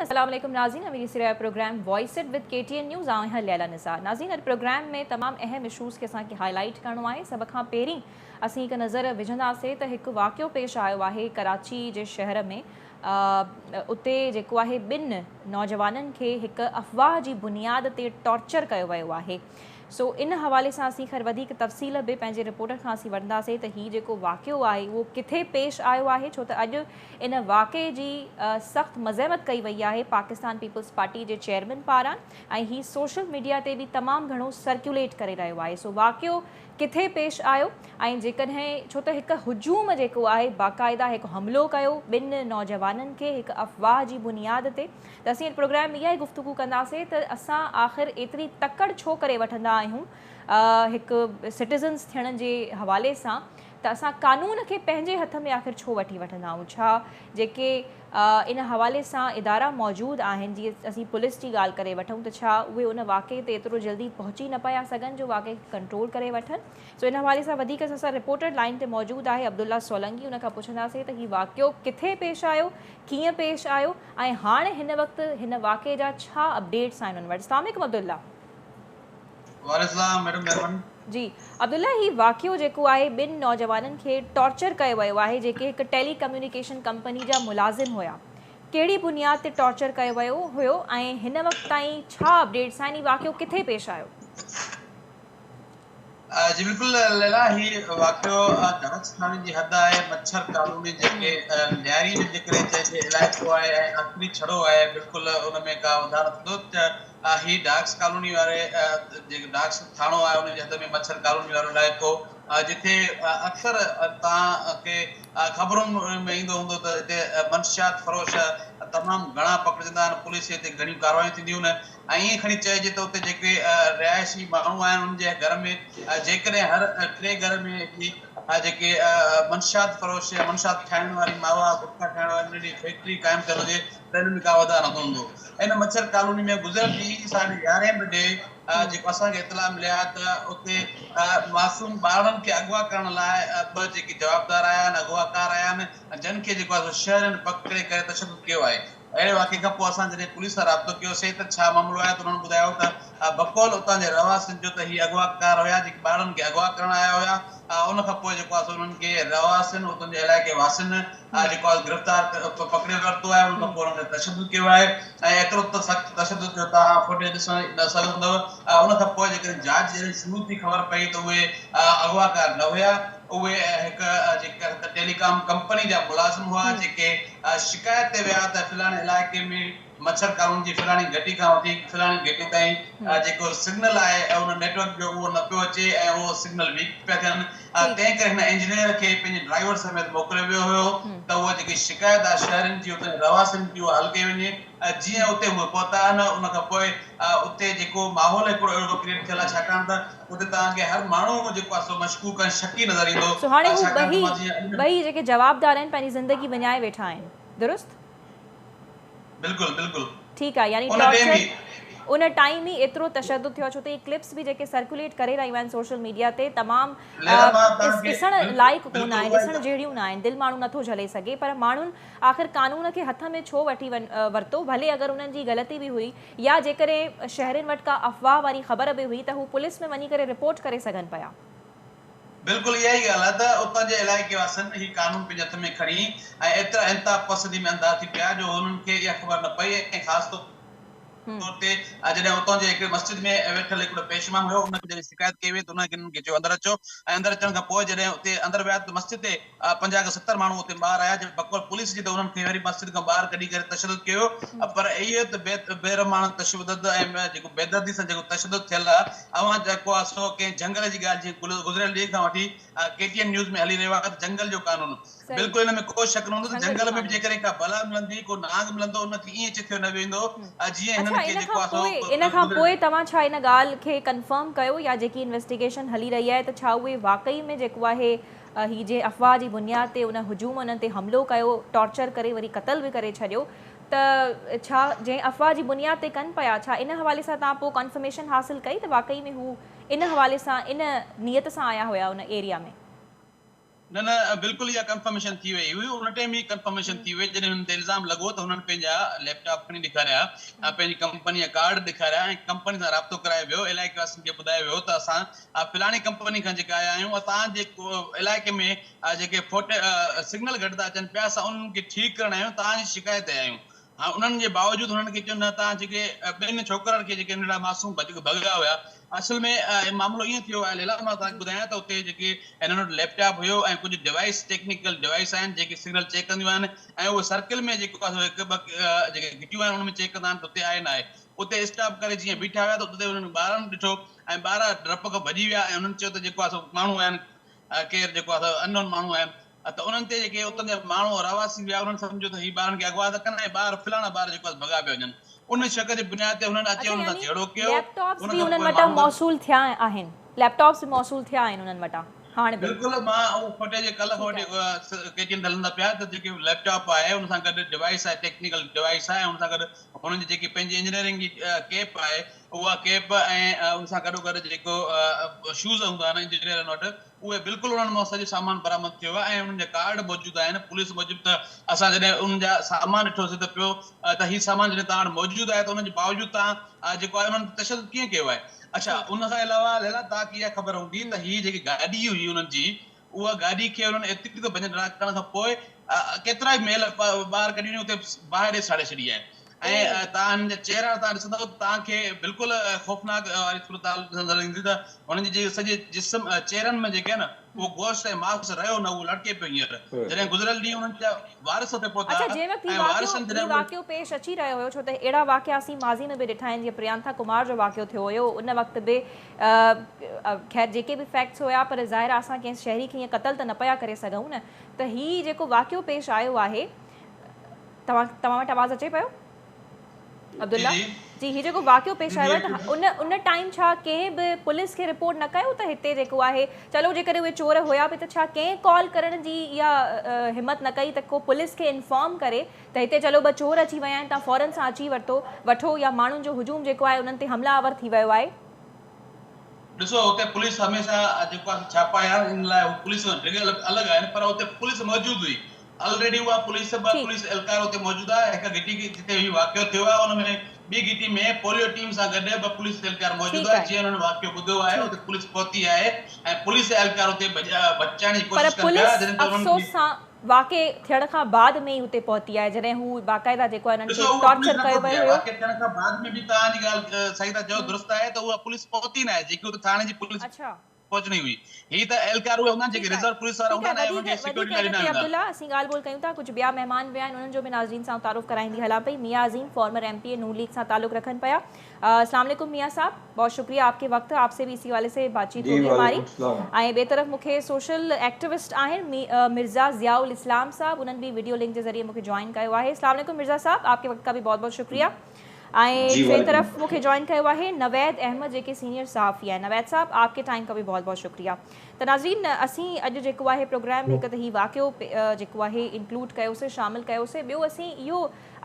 अस्सलाम वालेकुम नाज़रीन, मेरी सिरा programme voice it with KTN news आहियां लैला निसार। नाज़रीन, अॼु प्रोग्राम में तमाम अहम इशूज़ के असांखे हाईलाइट करणो आहे। सब खां पहिरीं असीं हिकु नज़र विझंदासीं त हिकु वाक़ियो पेश आयो आहे कराची जे शहर में। उते जेको आहे ॿिनि नौजवाननि खे हिकु अफ़वाह जी बुनियाद ते टॉर्चर कयो वियो आहे। सो इन हवाले सां असीं ख़ैर वधीक तफ़सील बि पंहिंजे रिपोर्टर खां असीं वठंदासीं त हीउ जेको वाक़ियो आहे उहो किथे पेश आयो आहे, छो त अॼु इन वाक़े जी सख़्तु मज़म्मत कई वई आहे पाकिस्तान पीपल्स पार्टी जे चेयरमैन पारां ऐं हीउ सोशल मीडिया ते बि तमामु घणो सर्कुलेट करे रहियो आहे। सो वाक़ियो किथे पेश आयो ऐं जेकॾहिं छो त हिकु हुजूम जेको आहे बाक़ाइदा हिकु हमिलो कयो ॿिनि नौजवाननि खे हिकु अफ़वाह जी बुनियाद ते, त असीं प्रोग्राम इहा ई गुफ़्तगू कंदासीं त असां आख़िर एतिरी तकड़ छो करे वठंदा आहियूं हिकु सिटीज़न्स थियण जे हवाले सां, त असां कानून खे पंहिंजे हथ में आख़िर छो वठी वठंदा आहियूं। छा जेके इन हवाले सां इदारा मौजूदु आहिनि, जीअं असीं पुलिस जी ॻाल्हि करे वठूं त छा उहे उन वाक़े ते एतिरो जल्दी पहुची न पिया सघनि जो वाक़े कंट्रोल करे वठनि। सो इन हवाले सां वधीक असां रिपोर्टर लाइन ते मौजूदु आहे अब्दुल्ला सोलंगी। उन खां पुछंदासीं त हीउ वाक़ियो किथे पेश आयो, कीअं पेश आयो ऐं हाणे हिन वक़्तु हिन वाक़े जा छा अपडेट्स आहिनि उन वटि। अस्सलाम वालेकुम अब्दुल्ला। वालेकुम मैडम। जी अब्दुल्ला, हीउ वाक़ियो जेको आहे ॿिनि नौजवाननि खे टॉर्चर कयो वियो आहे जेके हिकु टेलीकम्युनिकेशन कंपनी जा मुलाज़िम हुया। कहिड़ी बुनियाद ते टॉर्चर कयो वियो हुयो ऐं हिन वक़्त ताईं छा अपडेट्स आहिनि, हीउ वाक़ियो किथे पेश आयो? जी बिल्कुल लैला, ही वाक़ियो दारस्थानी जी हद आहे मच्छर कॉलोनी जेके न्यारी में जेकरे चइजे इलाइक़ो आहे ऐं आख़िरी छड़ो आहे, बिल्कुल उन में का वधारो थींदो त ही डाक्स कॉलोनी वारे जेके डाक्स थाणो आहे उन जे हद में मच्छर कॉलोनी वारो इलाइक़ो जिथे अक्सर तव्हांखे ख़बरुनि में ईंदो हूंदो त हिते मंशियात फरोश तमामु घणा पकड़जंदा आहिनि, पुलिस हिते घणियूं कार्रवायूं थींदियूं आहिनि ऐं ईअं खणी चइजे त उते जेके रिहायशी माण्हू आहिनि उन्हनि जे घर में जेकॾहिं हर 3 घर में ही जेके मंशियात फरोश या मंशियात ठाहिण वारी मावा गुटखा ठाहिण वारी फैक्ट्री क़ाइमु कयल हुजे त हिन में का वाधारो न हूंदो। इन मच्छर कॉलोनी में गुज़िरियल ॾींहुं 11:30 बजे जेको असांखे इतला मिलिया त उते मासूम ॿारनि खे अगवा करण लाइ ॿ जेके जवाबदार आया आहिनि, अगवाकार आया आहिनि, जिन खे जेको आहे शहरनि पकिड़े करे तशदुद कयो आहे। अहिड़े वाक़े खां पोइ असां जॾहिं पुलिस सां राब्तो कयोसीं त छा मामिलो आहे, त उन्हनि ॿुधायो त बकौल उतां जे रवासिन जो त हीअ अगवाकार हुया जेके ॿारनि खे अगवा करण आया हुया। उन खां पोइ जेको आहे उन्हनि खे रवासिन उतां जे इलाइक़े वासिन जेको आहे गिरफ़्तार पकिड़े वरितो आहे। उन खां पोइ उन्हनि ते तशदुद कयो आहे ऐं एतिरो त सख़्तु तशदुद जो तव्हां फुटेज ॾिसण न सघंदव। उन खां पोइ जेकॾहिं जांच जॾहिं शुरू थी ख़बर पई त उहे अगवाकार न हुया, उहे हिकु जेका टेलीकॉम कंपनी जा मुलाज़िम हुआ जेके शिकायत ते विया त फलाणे इलाइक़े में मच्छर कॉलोनी जी फलाणी घटी खां वठी फलाणी घटी ताईं जेको सिग्नल आहे उन नेटवर्क जो उहो न पियो अचे ऐं उहो सिग्नल वीक पिया थियनि। तंहिं करे हिन इंजीनियर खे पंहिंजे ड्राइवर समेत मोकिलियो वियो हुयो त उहा जेकी शिकायत आहे शहरनि जी उते रवासिन जी उहा हल कई वञे। जीअं उते उहे पहुता आहिनि उन खां पोइ उते जेको माहौल हिकिड़ो अहिड़ो क्रिएट थियल आहे, छाकाणि त उते तव्हांखे हर माण्हू जेको आहे सो मशकूक ऐं शकी नज़र ईंदो। सो हाणे हू ॿई जेके जवाबदार आहिनि पंहिंजी ज़िंदगी विञाए वेठा आहिनि, दुरुस्त? बिल्कुल बिल्कुल ठीक है, यानी टॉर्चर उन टाइम ही एतिरो तशद्दुद थियो, छो त ये क्लिप्स भी जेके सर्कुलेट करे रहियूं आहिनि सोशल मीडिया ते तमामु ॾिसण लाइक़ कोन आहे, ॾिसण जहिड़ियूं न आहिनि, दिलि माण्हू नथो झले सघे। पर माण्हुनि आख़िर कानून खे हथ में छो वठी वरितो, भले अगरि उन्हनि जी ग़लती बि हुई या जेकॾहिं शहरनि वटि का अफ़वाह वारी ख़बर बि हुई त हू पुलिस में वञी करे रिपोर्ट करे सघनि पिया। बिल्कुल इहा ई ॻाल्हि आहे त उतां जे इलाइक़े वासियुनि ही कानून पंहिंजे हथ में खणी ऐं एतिरा इंता पसंदी में अंधा थी पिया जो हुननि खे इहा ख़बर न पई ऐं ख़ासि तौर ते जॾहिं उतां जे हिकिड़े मस्जिद में वेठल हिकिड़ो पेशवा हुयो, उनखे जॾहिं शिकायत कई वई त उन्हनि खे चयो अंदरि अचो ऐं अंदरि अचण खां पोइ जॾहिं उते अंदरि विया त मस्जिद ते 50 खां 70 माण्हू उते ॿाहिरि आया जॾहिं बकौल पुलिस जी, त उन्हनि खे वरी मस्जिद खां ॿाहिरि कढी करे तशदुद कयो। पर इहो त बेरहमान तशदुद ऐं जेको बेदर्दी सां जेको तशदुद थियल आहे, अवां जेको आहे सो कंहिं जंगल जी ॻाल्हि जीअं गुज़िरियल ॾींहं खां वठी KTN न्यूज़ में हली रहियो आहे त जंगल जो कानून, बिल्कुल हिन में को शक न हूंदो त जंगल में बि जेकॾहिं का बला मिलंदी, को नाग मिलंदो, उनखे ईअं चिथियो न वेंदो जीअं हिननि खे जेको आहे इन खां पोइ तव्हां छा इन ॻाल्हि खे कंफर्म कयो या जेकी इन्वेस्टिगेशन हली रही आहे त छा उहे वाकई में जेको आहे ही जे अफ़वाह जी बुनियाद ते उन हुजूम उन्हनि ते हमिलो कयो, टॉर्चर करे वरी क़तल बि करे छॾियो, त छा जंहिं अफ़वाह जी बुनियाद ते कनि पिया, छा इन हवाले सां तव्हां पोइ कंफर्मेशन हासिल कई त वाकई में हू इन हवाले सां इन नियत सां आया हुया उन एरिया में? न न बिल्कुल इहा कंफर्मेशन थी वई हुई उन टाइम ई कंफर्मेशन थी वई जॾहिं हुन ते इल्ज़ाम लॻो त हुननि पंहिंजा लैपटॉप खणी ॾेखारिया पंहिंजी कंपनी जा कार्ड ॾेखारिया ऐं कंपनी सां राब्तो कराए वियो इलाइक़े वासियुनि खे ॿुधायो वियो त असां फलाणी कंपनी खां जेका आया आहियूं तव्हांजे इलाइक़े में जेके सिग्नल घटि था अचनि पिया असां उन्हनि खे ठीकु करण आहियूं तव्हांजी शिकायत ते आया आहियूं। हाँ उन्हनि जे बावजूदि हुननि खे चयो न तव्हां जेके ॿिनि छोकिरनि खे जेके नंढा मासूम भॻा हुया असल में मामलो ईअं थियो आहे लेला मां तव्हांखे ॿुधायां त उते जेके हिननि वटि लैपटॉप हुयो ऐं कुझु डिवाइस टेक्निकल डिवाइस आहिनि जेके सिग्नल चेक कंदियूं आहिनि ऐं उहे सर्किल में जेको आहे हिकु ॿ जेके घिटियूं आहिनि उन में चेक कंदा आहिनि त उते आहे न आहे उते स्टॉप करे जीअं बीठा हुया त उते उन्हनि ॿारनि ॾिठो ऐं ॿार डप खां भॼी विया ऐं उन्हनि चयो त जेको आहे माण्हू आहिनि केरु जेको आहे अननोन माण्हू आहिनि त उन्हनि ते जेके उतां जा माण्हू रहवासी हुआ उन्हनि सम्झो त हीअ ॿारनि खे अॻवा था कनि ऐं ॿार फलाणा ॿार जेको आहे भॻा पिया वञनि उन शक जे बुनियाद ते हुननि अची हुन सां जहिड़ो कयो लैपटॉप्स उन भी खां उन्हनि पोइ वटां मामलो मौसूल थिया आहिनि लैपटॉप्स भी मौसूल थिया आहिनि उन्हनि वटां हाणे बि बिल्कुल मां उहो फुटेज कल्ह खां वठी केतिरनि हलंदा पिया त जेके लैपटॉप आहे हुन सां गॾु डिवाइस आहे टेक्निकल डिवाइस आहे हुन सां गॾु हुननि जी जेकी पंहिंजी इंजीनियरिंग जी केप आहे उहा केप ऐं उन सां गॾो गॾु जेको शूज़ हूंदा आहिनि इंजीनियरनि वटि उहे बिल्कुलु उन्हनि मां सॼो सामान बरामद थियो आहे ऐं उन्हनि जा कार्ड मौजूदु आहिनि पुलिस मूजिबि त असां जॾहिं उन्हनि जा सामान ॾिठोसीं त पियो त हीउ सामान जॾहिं तव्हां वटि मौजूदु आहे त उनजे बावजूदि तव्हां जेको आहे उन्हनि तशदुद कीअं कयो आहे। अच्छा उन खां अलावा लेला तव्हांखे इहा ख़बर हूंदी त हीअ जेकी गाॾी हुई उन्हनि जी उहा गाॾी खे उन्हनि एतिरी त भॼन करण खां पोइ केतिरा ई मेल ॿार कढी उते ॿाहिरि साड़े छॾी आहे ऐं तव्हां हिन जा चहिरा तव्हां ॾिसंदव तव्हांखे बिल्कुलु ख़ौफ़नाक वारी सूरत नज़र ईंदी त हुननि जी सॼे जिस्म चहिरनि में जेके आहे न उहो गोश्त ऐं मांस रहियो न उहो लड़के पियो हींअर जॾहिं गुज़िरियल ॾींहुं उन्हनि जा वारिस ते पहुता अच्छा जंहिं वक़्तु ऐं वारिसनि हीउ वाक़ियो पेश अची रहियो हुयो छो त अहिड़ा वाक़िया असीं माज़ी में बि ॾिठा आहिनि जीअं प्रियंका कुमार जो वाक़ियो थियो हुयो उन वक़्तु बि ख़ैर जेके बि फैक्ट्स हुया पर ज़ाहिर असां कंहिं शहरी खे ईअं क़तल त न पिया करे सघूं न त हीउ जेको वाक़ियो पेश आयो आहे तव्हां वटि आवाज़ अचे पियो अब्दुल्ला जी हीउ जेको वाक़ियो पेश आयो आहे त उन टाइम छा कंहिं बि पुलिस खे रिपोर्ट न कयो त हिते जेको आहे चलो जेकॾहिं उहे चोर हुया बि त छा कंहिं कॉल करण जी इहा हिमत न कई त को पुलिस खे इंफॉर्म करे त हिते चलो ॿ चोर अची विया आहिनि तव्हां फ़ौरन सां अची वठो या माण्हुनि जो हुजूम जेको आहे उन्हनि ते हमलावर थी वियो आहे। ॾिसो हुते पुलिस हमेशह जेको आहे छापा इन लाइ पुलिस अलॻि आहिनि पर हुते पुलिस मौजूदु हुई ऑलरेडी उहा पुलिस ॿ पुलिस एहलकार हुते मौजूदु आहे हिकु घिटी जिते हीउ वाक़ियो थियो आहे हुन में ॿी घिटी में पोलियो टीम सां गॾु ॿ पुलिस एहलकार मौजूदु आहे जीअं हुननि वाक़ियो ॿुधो आहे हुते पुलिस पहुती आहे ऐं पुलिस एहलकार हुते बचाइण जी कोशिशि कनि पिया जॾहिं त उन्हनि वाक़े थियण खां बाद में ई हुते पहुती आहे जॾहिं हू बाक़ाइदा जेको आहे हुननि खे टॉर्चर कयो वियो हुयो वाक़े थियण खां बाद में बि तव्हांजी ॻाल्हि सही था चओ दुरुस्त आहे त उहा पुलिस पहुती न आहे जेकी हुते थाणे जी पुलिस पहुचणी हुई ही त एहलकार उहे हूंदा जेके रिजर्व पुलिस वारा हूंदा आहिनि उन्हनि खे सिक्योरिटी लाइ ॾींदा आहिनि। अब्दुल्ला असीं ॻाल्हि ॿोल कयूं था कुझु ॿिया महिमान विया आहिनि उन्हनि जो बि नाज़रीन सां तारुफ़ कराईंदी हलां पई मियां अज़ीम फॉर्मर MP नून लीग सां ताल्लुक़ रखनि पिया। अस्सलाम वालेकुम मियां साहब बहुत शुक्रिया आपके वक्त आपसे भी इसी वाले से बातचीत होगी हमारी ऐं ॿिए तरफ़ मूंखे सोशल एक्टिविस्ट आहिनि मिर्ज़ा ज़ियाउल इस्लाम साहब उन्हनि भी वीडियो लिंक के ज़रिए मूंखे जॉइन कयो आहे। अस्सलाम वालेकुम मिर्ज़ा साहब आपके वक्त का भी बहुत बहुत शुक्रिया। टे तरफ मूंखे जॉइन किया है नवैद अहमद जेके सीनियर सहाफ़ी है नवैद साहब आपके टाइम का भी बहुत बहुत शुक्रिया। तो नाज़रीन असीं अॼु जेको आहे प्रोग्राम हिकु त हीउ वाक़ियो जेको आहे इंक्लूड कयोसीं शामिल कयोसीं ॿियो असीं इहो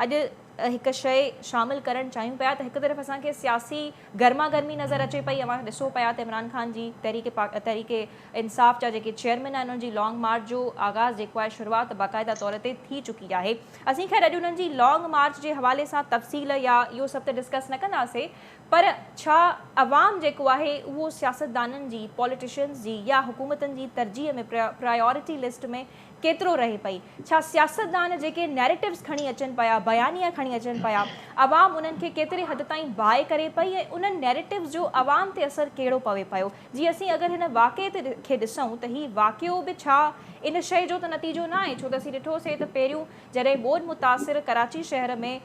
अॼु हिकु शइ शामिल करणु चाहियूं पिया त हिकु तरफ़ असांखे सियासी गर्मा गर्मी नज़र अचे पई अवां ॾिसो पिया त इमरान ख़ान जी तहरीके इंसाफ़ जा जेके चेयरमैन आहिनि उन्हनि जी लॉन्ग मार्च जो आगाज़ जेको आहे शुरूआति बाक़ाइदा तौर ते थी चुकी आहे। असीं ख़ैर अॼु उन्हनि जी लॉन्ग मार्च जे हवाले सां तफ़सील या इहो सभु त डिस्कस न कंदासीं पर छा अवाम जेको आहे उहो सियासतदाननि जी पॉलिटिशियंस जी या हुकूमतनि जी तरजीह में प्रायोरिटी लिस्ट में केतिरो रहे पई छा सियासतदान जेके नैरेटिव्स खणी अचनि पिया बयानिया खणी अचनि पिया अवाम उन्हनि खे केतिरे हद ताईं बाहि करे पई ऐं उन्हनि नैरेटिव्स जो अवाम ते असरु कहिड़ो पवे पियो। जीअं असीं अगरि हिन वाक़े खे ॾिसूं त हीउ वाक़ियो बि छा इन शइ जो त नतीजो न आहे छो त असीं ॾिठोसीं त पहिरियों जॾहिं बोर्ड मुतासिर कराची शहर में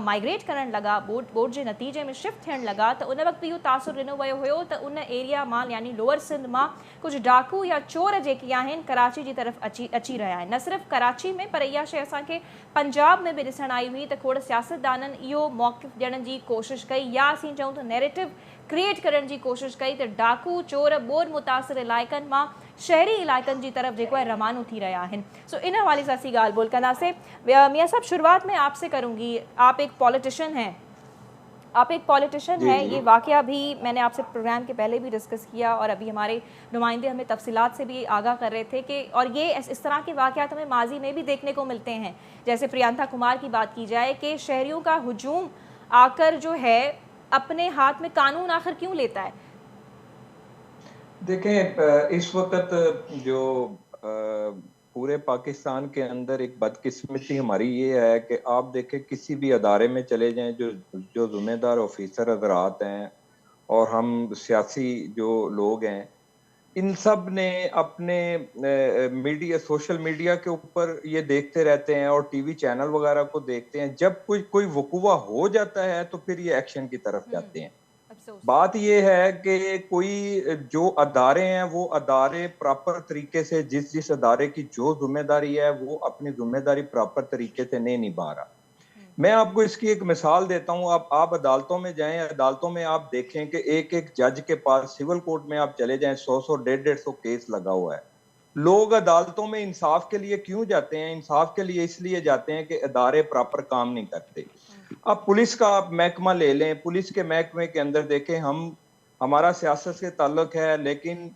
माइग्रेट करणु लॻा बोर्ड जे नतीजे में शिफ्ट थियणु लॻा त उन वक़्तु इहो तासुर ॾिनो वियो हुयो त उन एरिया मां यानी लोअर सिंध मां कुझु डाकू या चोर जेके आहिनि कराची जी तरफ़ अची रहिया आहिनि न सिर्फ़ु कराची में पर इहा शइ असांखे पंजाब में बि ॾिसणु आई हुई त खोड़ सियासतदाननि इहो मौक़िफ़ ॾियण जी कोशिशि कई या असीं चऊं त नैरेटिव क्रिएट करण जी कोशिशि कई त डाकू चोर बोर्ड मुतासिर इलाइक़नि मां शहरी इलाइक़नि की तरफ जो है रवानो थी रहा है। सो इन हवाले से असी गाल बोल करना से मियाँ साहब शुरुआत में आपसे करूँगी आप एक पॉलिटिशियन हैं आप एक पॉलिटिशियन जी हैं, जी ये वाक़या भी मैंने आपसे प्रोग्राम के पहले भी डिस्कस किया और अभी हमारे नुमाइंदे हमें तफसीलात से भी आगाह कर रहे थे कि और ये इस तरह के वाक़यात हमें माजी में भी देखने को मिलते हैं। जैसे प्रियंका कुमार की बात की जाए कि शहरियों का हुजूम आकर जो है अपने हाथ में कानून आखिर क्यों लेता है? देखें, इस वक्त जो पूरे पाकिस्तान के अंदर एक बदकिस्मती हमारी ये है कि आप देखें किसी भी अदारे में चले जाएं, जो जो जिम्मेदार ऑफिसर हजरात हैं और हम सियासी जो लोग हैं, इन सब ने अपने मीडिया सोशल मीडिया के ऊपर ये देखते रहते हैं और टीवी चैनल वगैरह को देखते हैं। जब कोई कोई वकूआ हो जाता है तो फिर ये एक्शन की तरफ जाते हैं। अफसोस। बात ये है कि कोई जो अदारे हैं वो अदारे प्रॉपर तरीके से जिस जिस अदारे की जो जिम्मेदारी है वो अपनी जिम्मेदारी प्रॉपर तरीके से नहीं निभा रहा। मैं आपको इसकी एक मिसाल देता हूं। आप अदालतों में जाएं, अदालतों में आप देखें कि एक एक जज के पास सिविल कोर्ट में आप चले जाएं, 100 150 केस लगा हुआ है। लोग अदालतों में इंसाफ के लिए क्यों जाते हैं? इंसाफ के लिए इसलिए जाते हैं कि अदारे प्रॉपर काम नहीं करते। अब पुलिस का आप महकमा ले लें, पुलिस के महकमे के अंदर देखें, हम हमारा सियासत से ताल्लुक है, लेकिन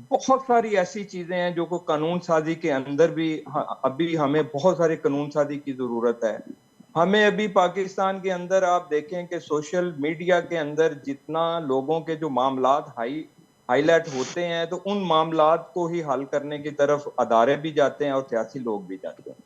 बहुत सारी ऐसी चीजें हैं जो को कानून साजी के अंदर भी अभी हमें बहुत सारी कानून साजी की जरूरत है। हमें अभी पाकिस्तान के अंदर आप देखें कि सोशल मीडिया के अंदर जितना लोगों के जो मामलात हाईलाइट होते हैं, तो उन मामलात को ही हल करने की तरफ अदारे भी जाते हैं और सियासी लोग भी जाते हैं।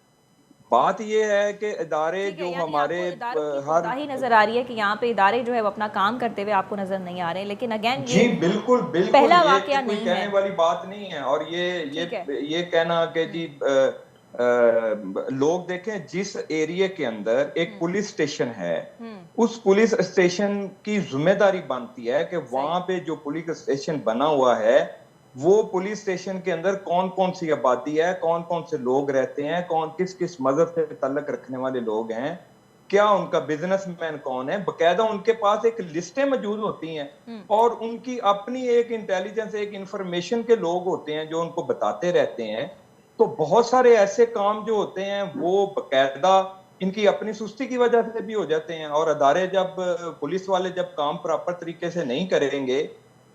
बात यह है कि इदारे ठीक है, जो यानी हमारे आपको इदारों की हर कोताही नजर आ रही है कि यहाँ पे इदारे जो है वो अपना काम करते हुए आपको नजर नहीं आ रहे, लेकिन अगेन जी ये बिल्कुल बिल्कुल, पहला ये वाकया कोई नहीं है। कहने वाली बात नहीं है। और ठीक है। ये कहना कि जी लोग देखें, जिस एरिया के अंदर एक पुलिस स्टेशन है, उस पुलिस स्टेशन की जिम्मेदारी बनती है कि सही। वहां पे जो पुलिस स्टेशन बना हुआ है, वो पुलिस स्टेशन के अंदर कौन कौन सी आबादी है, कौन कौन से लोग रहते हैं, कौन किस किस मजहब से ताल्लुक रखने वाले लोग हैं, क्या उनका बिजनेसमैन कौन है, बकायदा उनके पास एक लिस्टें मौजूद होती हैं और उनकी अपनी एक इंटेलिजेंस, एक इंफॉर्मेशन के लोग होते हैं जो उनको बताते रहते हैं। तो बहुत सारे ऐसे काम जो होते हैं वो बकायदा इनकी अपनी सुस्ती की वजह से भी हो जाते हैं। और अदारे जब पुलिस वाले जब काम प्रॉपर तरीके से नहीं करेंगे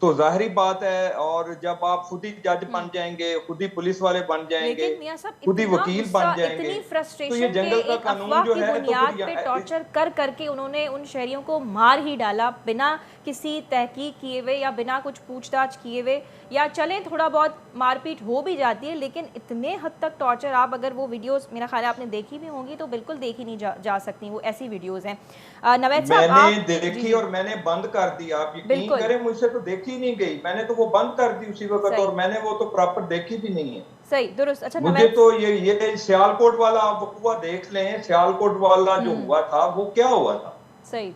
तो जाहिर बात है, और जब आप खुद ही जज बन जाएंगे, खुद ही पुलिस वाले बन जाएंगे, लेकिन मियां साहब खुद ही इतना वकील गुस्सा, बन जाएंगे, इतनी तो ये फ्रस्ट्रेशन के जंगल का एक कानून अफवाह जो की है तो बुनियाद पे फिर टॉर्चर कर करके उन्होंने उन शहरियों को मार ही डाला, बिना किसी तहकीक किए हुए या बिना कुछ पूछताछ किए हुए। या चलें थोड़ा बहुत मारपीट हो भी जाती है, लेकिन इतने हद तक टॉर्चर, आप अगर वो वीडियोस मेरा ख्याल है आपने देखी भी होंगी तो बिल्कुल देखी नहीं जा सकती, वो ऐसी वीडियोस हैं। नवेद साहब मैंने आप जी देखी जी और मैंने बंद कर दी। आप यकीन बिल्कुल करें, मुझसे तो देखी नहीं गई, मैंने तो वो बंद कर दी उसी वक्त, सही और मैंने वो तो प्रॉपर देखी भी नहीं है। सही दुरुस्त। अच्छा मुझे नवेद। तो ये सियालकोट वाला आप वकूआ देख लें, सियालकोट वाला जो हुआ था वो क्या हुआ था। सही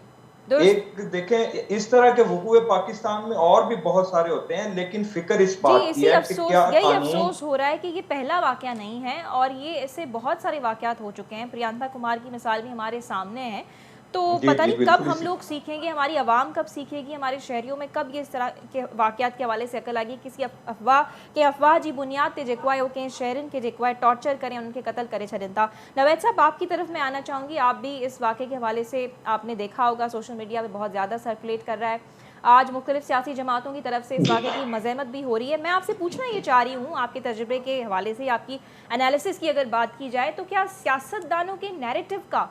दुरुस्त। एक देखें, इस तरह के वकूए पाकिस्तान में और भी बहुत सारे होते हैं, लेकिन फिक्र इस जी, बात की इसी है कि अफ़सोस, क्या यही कानून। अफ़सोस हो रहा है कि ये पहला वाक़या नहीं है और ये ऐसे बहुत सारे वाक़यात हो चुके हैं। प्रियंका कुमार की मिसाल भी हमारे सामने है। तो जी पता जी नहीं कब बिल्कुल हम लोग सीखेंगे, हमारी आवाम कब सीखेगी, हमारे शहरियों में कब ये इस तरह के वाक़यात के हवाले से अकल आएगी। किसी अफवाह जी बुनियाद ते जेको के शहरन के जेको टॉर्चर करें, उनके कत्ल करे छॾनि था। नवेद साहब आपकी तरफ मैं आना चाहूँगी, आप भी इस वाक़े के हवाले से आपने देखा होगा, सोशल मीडिया पर बहुत ज़्यादा सर्कुलेट कर रहा है। आज मुख्तलिफ सियासी जमातों की तरफ से इस वाक़े की मज़म्मत भी हो रही है। मैं आपसे पूछना ये चाह रही हूँ, आपके तजुर्बे के हवाले से, आपकी एनालिसिस की अगर बात की जाए, तो क्या सियासतदानों के नैरेटिव का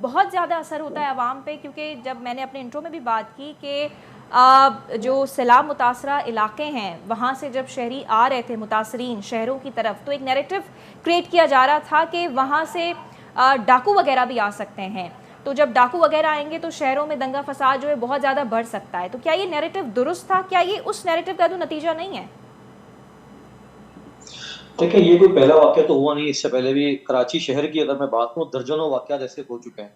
बहुत ज़्यादा असर होता है आवाम पे? क्योंकि जब मैंने अपने इंट्रो में भी बात की कि जो सैलाब मुतासरा इलाके हैं वहाँ से जब शहरी आ रहे थे मुतासरीन शहरों की तरफ, तो एक नैरेटिव क्रिएट किया जा रहा था कि वहाँ से डाकू वगैरह भी आ सकते हैं, तो जब डाकू वगैरह आएंगे तो शहरों में दंगा फसाद जो है बहुत ज़्यादा बढ़ सकता है। तो क्या ये नैरेटिव दुरुस्त था? क्या ये उस नैरेटिव का तो नतीजा नहीं है? देखिए, ये कोई पहला वाक़या तो हुआ नहीं। इससे पहले भी कराची शहर की अगर मैं बात करूँ, दर्जनों वाक़यात ऐसे हो चुके हैं।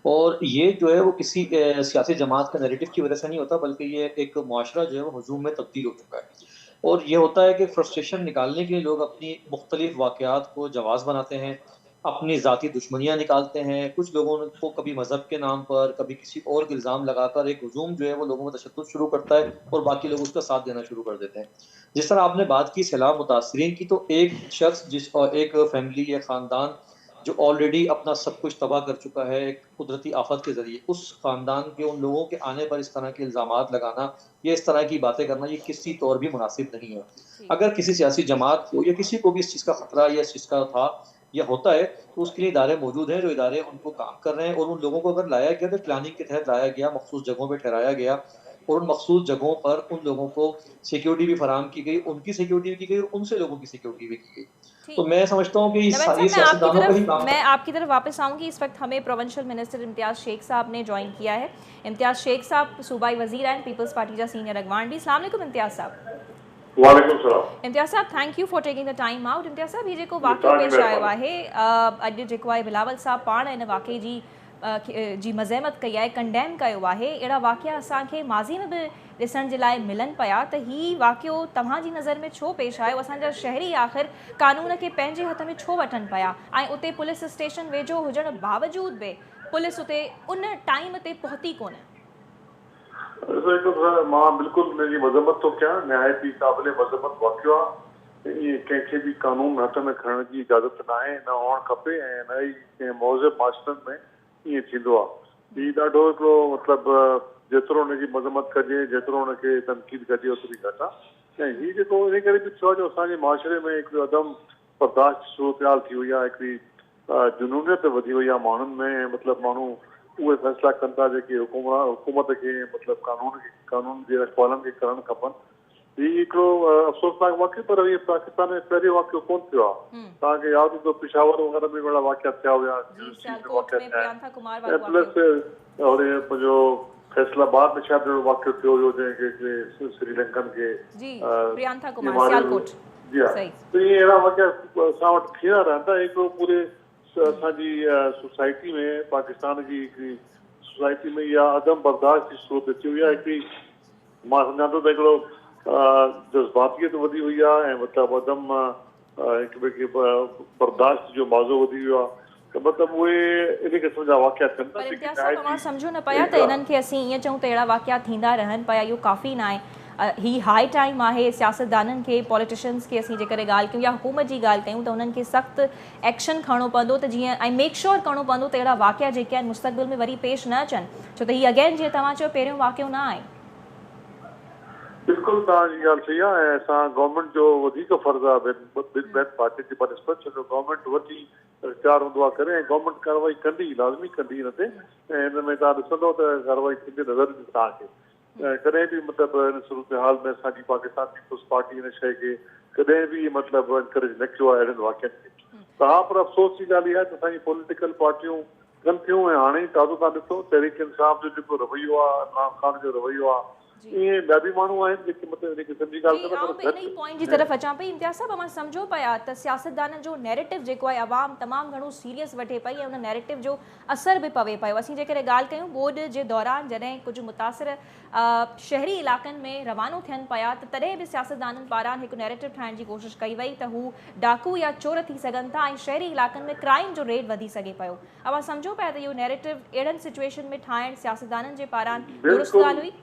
और ये जो है वो किसी सियासी जमात के नैरेटिव की वजह से नहीं होता, बल्कि ये एक मुआशरा जो है वो हुजूम में तब्दील हो चुका है। और ये होता है कि फ्रस्ट्रेशन निकालने के लिए लोग अपनी मुख्तलिफ वाक़यात को जवाज़ बनाते हैं, अपनी ज़ाती दुश्मनियाँ निकालते हैं। कुछ लोगों को कभी मज़हब के नाम पर, कभी किसी और को इल्ज़ाम लगाकर एक हुजूम जो है वो लोगों में तशद्दुद शुरू करता है और बाकी लोग उसका साथ देना शुरू कर देते हैं। जिस तरह आपने बात की सैलाब मुतासरीन की, तो एक शख्स जिस और एक फैमिली या ख़ानदान जो ऑलरेडी अपना सब कुछ तबाह कर चुका है एक कुदरती आफत के जरिए, उस खानदान के उन लोगों के आने पर इस तरह के इल्ज़ामात लगाना या इस तरह की बातें करना ये किसी तौर भी मुनासिब नहीं है। अगर किसी सियासी जमात को या किसी को भी इस चीज़ का खतरा या इस चीज़ का था या होता है तो उसके लिए इदारे मौजूद हैं, जो इदारे उनको काम कर रहे हैं, और उन लोगों को अगर लाया गया तो प्लानिंग के तहत लाया गया, मखसूस जगहों पर ठहराया गया और उन मखसूस जगहों पर उन लोगों को सिक्योरिटी भी फराहम की गई, उनकी सिक्योरिटी भी की गई और उनसे लोगों की सिक्योरिटी भी की गई। तो मैं समझता हूँ कि नवीन साहब, मैं सियासतदानों का ही काम। मैं आपकी तरफ वापस आऊंगी। इस वक्त हमें प्रोविंशियल मिनिस्टर इम्तियाज शेख साहब ने ज्वाइन किया है। इम्तियाज शेख साहब सूबाई वजीर एंड पीपल्स पार्टी जा सीनियर अगवान भी। अस्सलाम वालेकुम इम्तियाज साहब। वालेकुम सलाम। Imtiaz sahab, thank you for taking the time out. Imtiaz sahab, ये जेको वाक़ियो पेश आयो आहे, अॼु जेको आहे बिलावल साहब पाण इन वाक़े जी मज़म्मत कई आहे, कंडेम कयो आहे। अहिड़ा वाक़िया असांखे माज़ी में बि ॾिसण जे लाइ मिलनि पिया, त हीउ वाक़ियो तव्हांजी नज़र में छो पेश आयो? असांजा शहरी आख़िर कानून खे पंहिंजे हथ में छो वठनि पिया? ऐं उते पुलिस स्टेशन वेझो हुजण बावजूद बि पुलिस उते उन टाइम ते पहुती कोन्हे। मां बिल्कुलु हुनजी मज़म्मत थो कयां। निहायत ई क़ाबिल मज़म्मत वाक़ियो आहे। ईअं कंहिंखे बि कानून हथ में खणण जी इजाज़त न आहे, न हुअणु खपे, ऐं न ई कंहिं मौज़े माशरनि में ईअं थींदो आहे। हीउ ॾाढो हिकिड़ो मतिलबु जेतिरो हुनजी मज़म्मत कजे, जेतिरो हुनखे तनक़ीद कजे, ओतिरी घटि आहे। ऐं हीउ जेको इन करे बि थियो आहे जो असांजे माशरे में हिकिड़ो अदम बर्दाश्त सूरत थी वई आहे, हिकिड़ी जुनूनियत वधी वई आहे माण्हुनि में। मतिलबु माण्हू उहे फ़ैसिला कनि था जेके हुकूमत खे मतिलबु कानून जे रखवालनि खे करणु खपनि। हीउ हिकिड़ो अफ़सोसनाक वाक़ियो, पर इहो पाकिस्तान में पहिरियों वाक़ियो कोन थियो आहे। तव्हांखे यादि हूंदो पिशावर वग़ैरह में अहिड़ा वाक़िया थिया हुया, ऐं प्लस होॾे मुंहिंजो फैसलाबाद में शायदि अहिड़ो वाक़ियो थियो हुयो जंहिंखे श्रीलंकन खे जी हा। त इहे अहिड़ा वाक़िया असां वटि थींदा रहनि था। हिकिड़ो पूरे असांजी सोसाइटी में, पाकिस्तान जी हिकिड़ी सोसाइटी में इहा अदम बर्दाश्त जी सूरत अची वई आहे। हिकिड़ी मां सम्झां थो त हिकिड़ो जज़्बातियत वधी वई आहे, ऐं मतिलबु अदम हिक ॿिए खे बर्दाश्त जो मौज़ो वधी वियो आहे। त मतिलबु उहे इन क़िस्म जा वाक़िया थियनि था। इम्तियाज़ साहब, तव्हां सम्झो न पिया त इन्हनि खे असीं ईअं चऊं त अहिड़ा वाक़िया थींदा रहनि पिया, इहो काफ़ी न आहे। ही हाई टाइम आहे सियासतदाननि खे, पॉलिटिशियंस खे असीं जेकॾहिं ॻाल्हि कयूं या हुकूमत जी ॻाल्हि कयूं त उन्हनि खे सख़्तु एक्शन खणणो पवंदो, त जीअं ऐं मेक श्योर करिणो पवंदो त अहिड़ा वाक़िया जेके आहिनि मुस्तक़बिल में वरी पेश न अचनि, छो त हीअ अगेन जीअं तव्हां चयो पहिरियों वाक़ियो न आहे। बिल्कुलु तव्हांजी ॻाल्हि सही आहे, ऐं असां गवर्नमेंट जो वधीक फर्ज़ु आहे ॿियनि पार्टियुनि जे बनिस्बत, छो जो गवर्नमेंट वॾी इख़्तियार हूंदो आहे करे, ऐं गवर्नमेंट कार्रवाई कंदी, लाज़मी कंदी हिन ते। ऐं हिन में तव्हां ॾिसंदव त कार्रवाई थींदी नज़र ईंदी तव्हांखे। कॾहिं बि मतिलबु हिन सूरत हाल में असांजी पाकिस्तान पीपुल्स पार्टी हिन शइ खे कॾहिं बि मतिलबु इनकरेज न कयो आहे अहिड़नि वाक़ियनि खे। तव्हां पर अफ़सोस जी ॻाल्हि इहा आहे त असांजी पॉलिटिकल पार्टियूं कनि थियूं, ऐं हाणे ई ताज़ो तव्हां ॾिसो तहरीक इंसाफ़ जो जेको रवैयो आहे, इमरान ख़ान जो रवैयो आहे, ईअं ॿिया बि माण्हू आहिनि जेके मतिलबु इन क़िस्म जी ॻाल्हि कंदा। इन पॉइंट जी तरफ़ अचां पई इम्तियाज़ साहब, असां सम्झो पिया त सियासतदाननि जो नैरेटिव जेको आहे अवाम तमामु घणो सीरियस वठे पई, ऐं उन नैरेटिव जो असर बि पवे पियो। असीं जेकॾहिं ॻाल्हि कयूं ॿोॾि जे दौरान जॾहिं कुझु मुतासिर शहरी इलाइक़नि में रवानो थियनि पिया, त तॾहिं बि सियासतदाननि पारां हिकु नैरेटिव ठाहिण जी कोशिशि कई वई त हू डाकू या चोर थी सघनि था, ऐं शहरी इलाइक़नि में क्राइम जो रेट वधी सघे पियो। अवां सम्झो पिया त इहो नैरेटिव अहिड़नि सिचुएशन में ठाहिण सियासतदाननि जे पारां दुरुस्त ॻाल्हि हुई?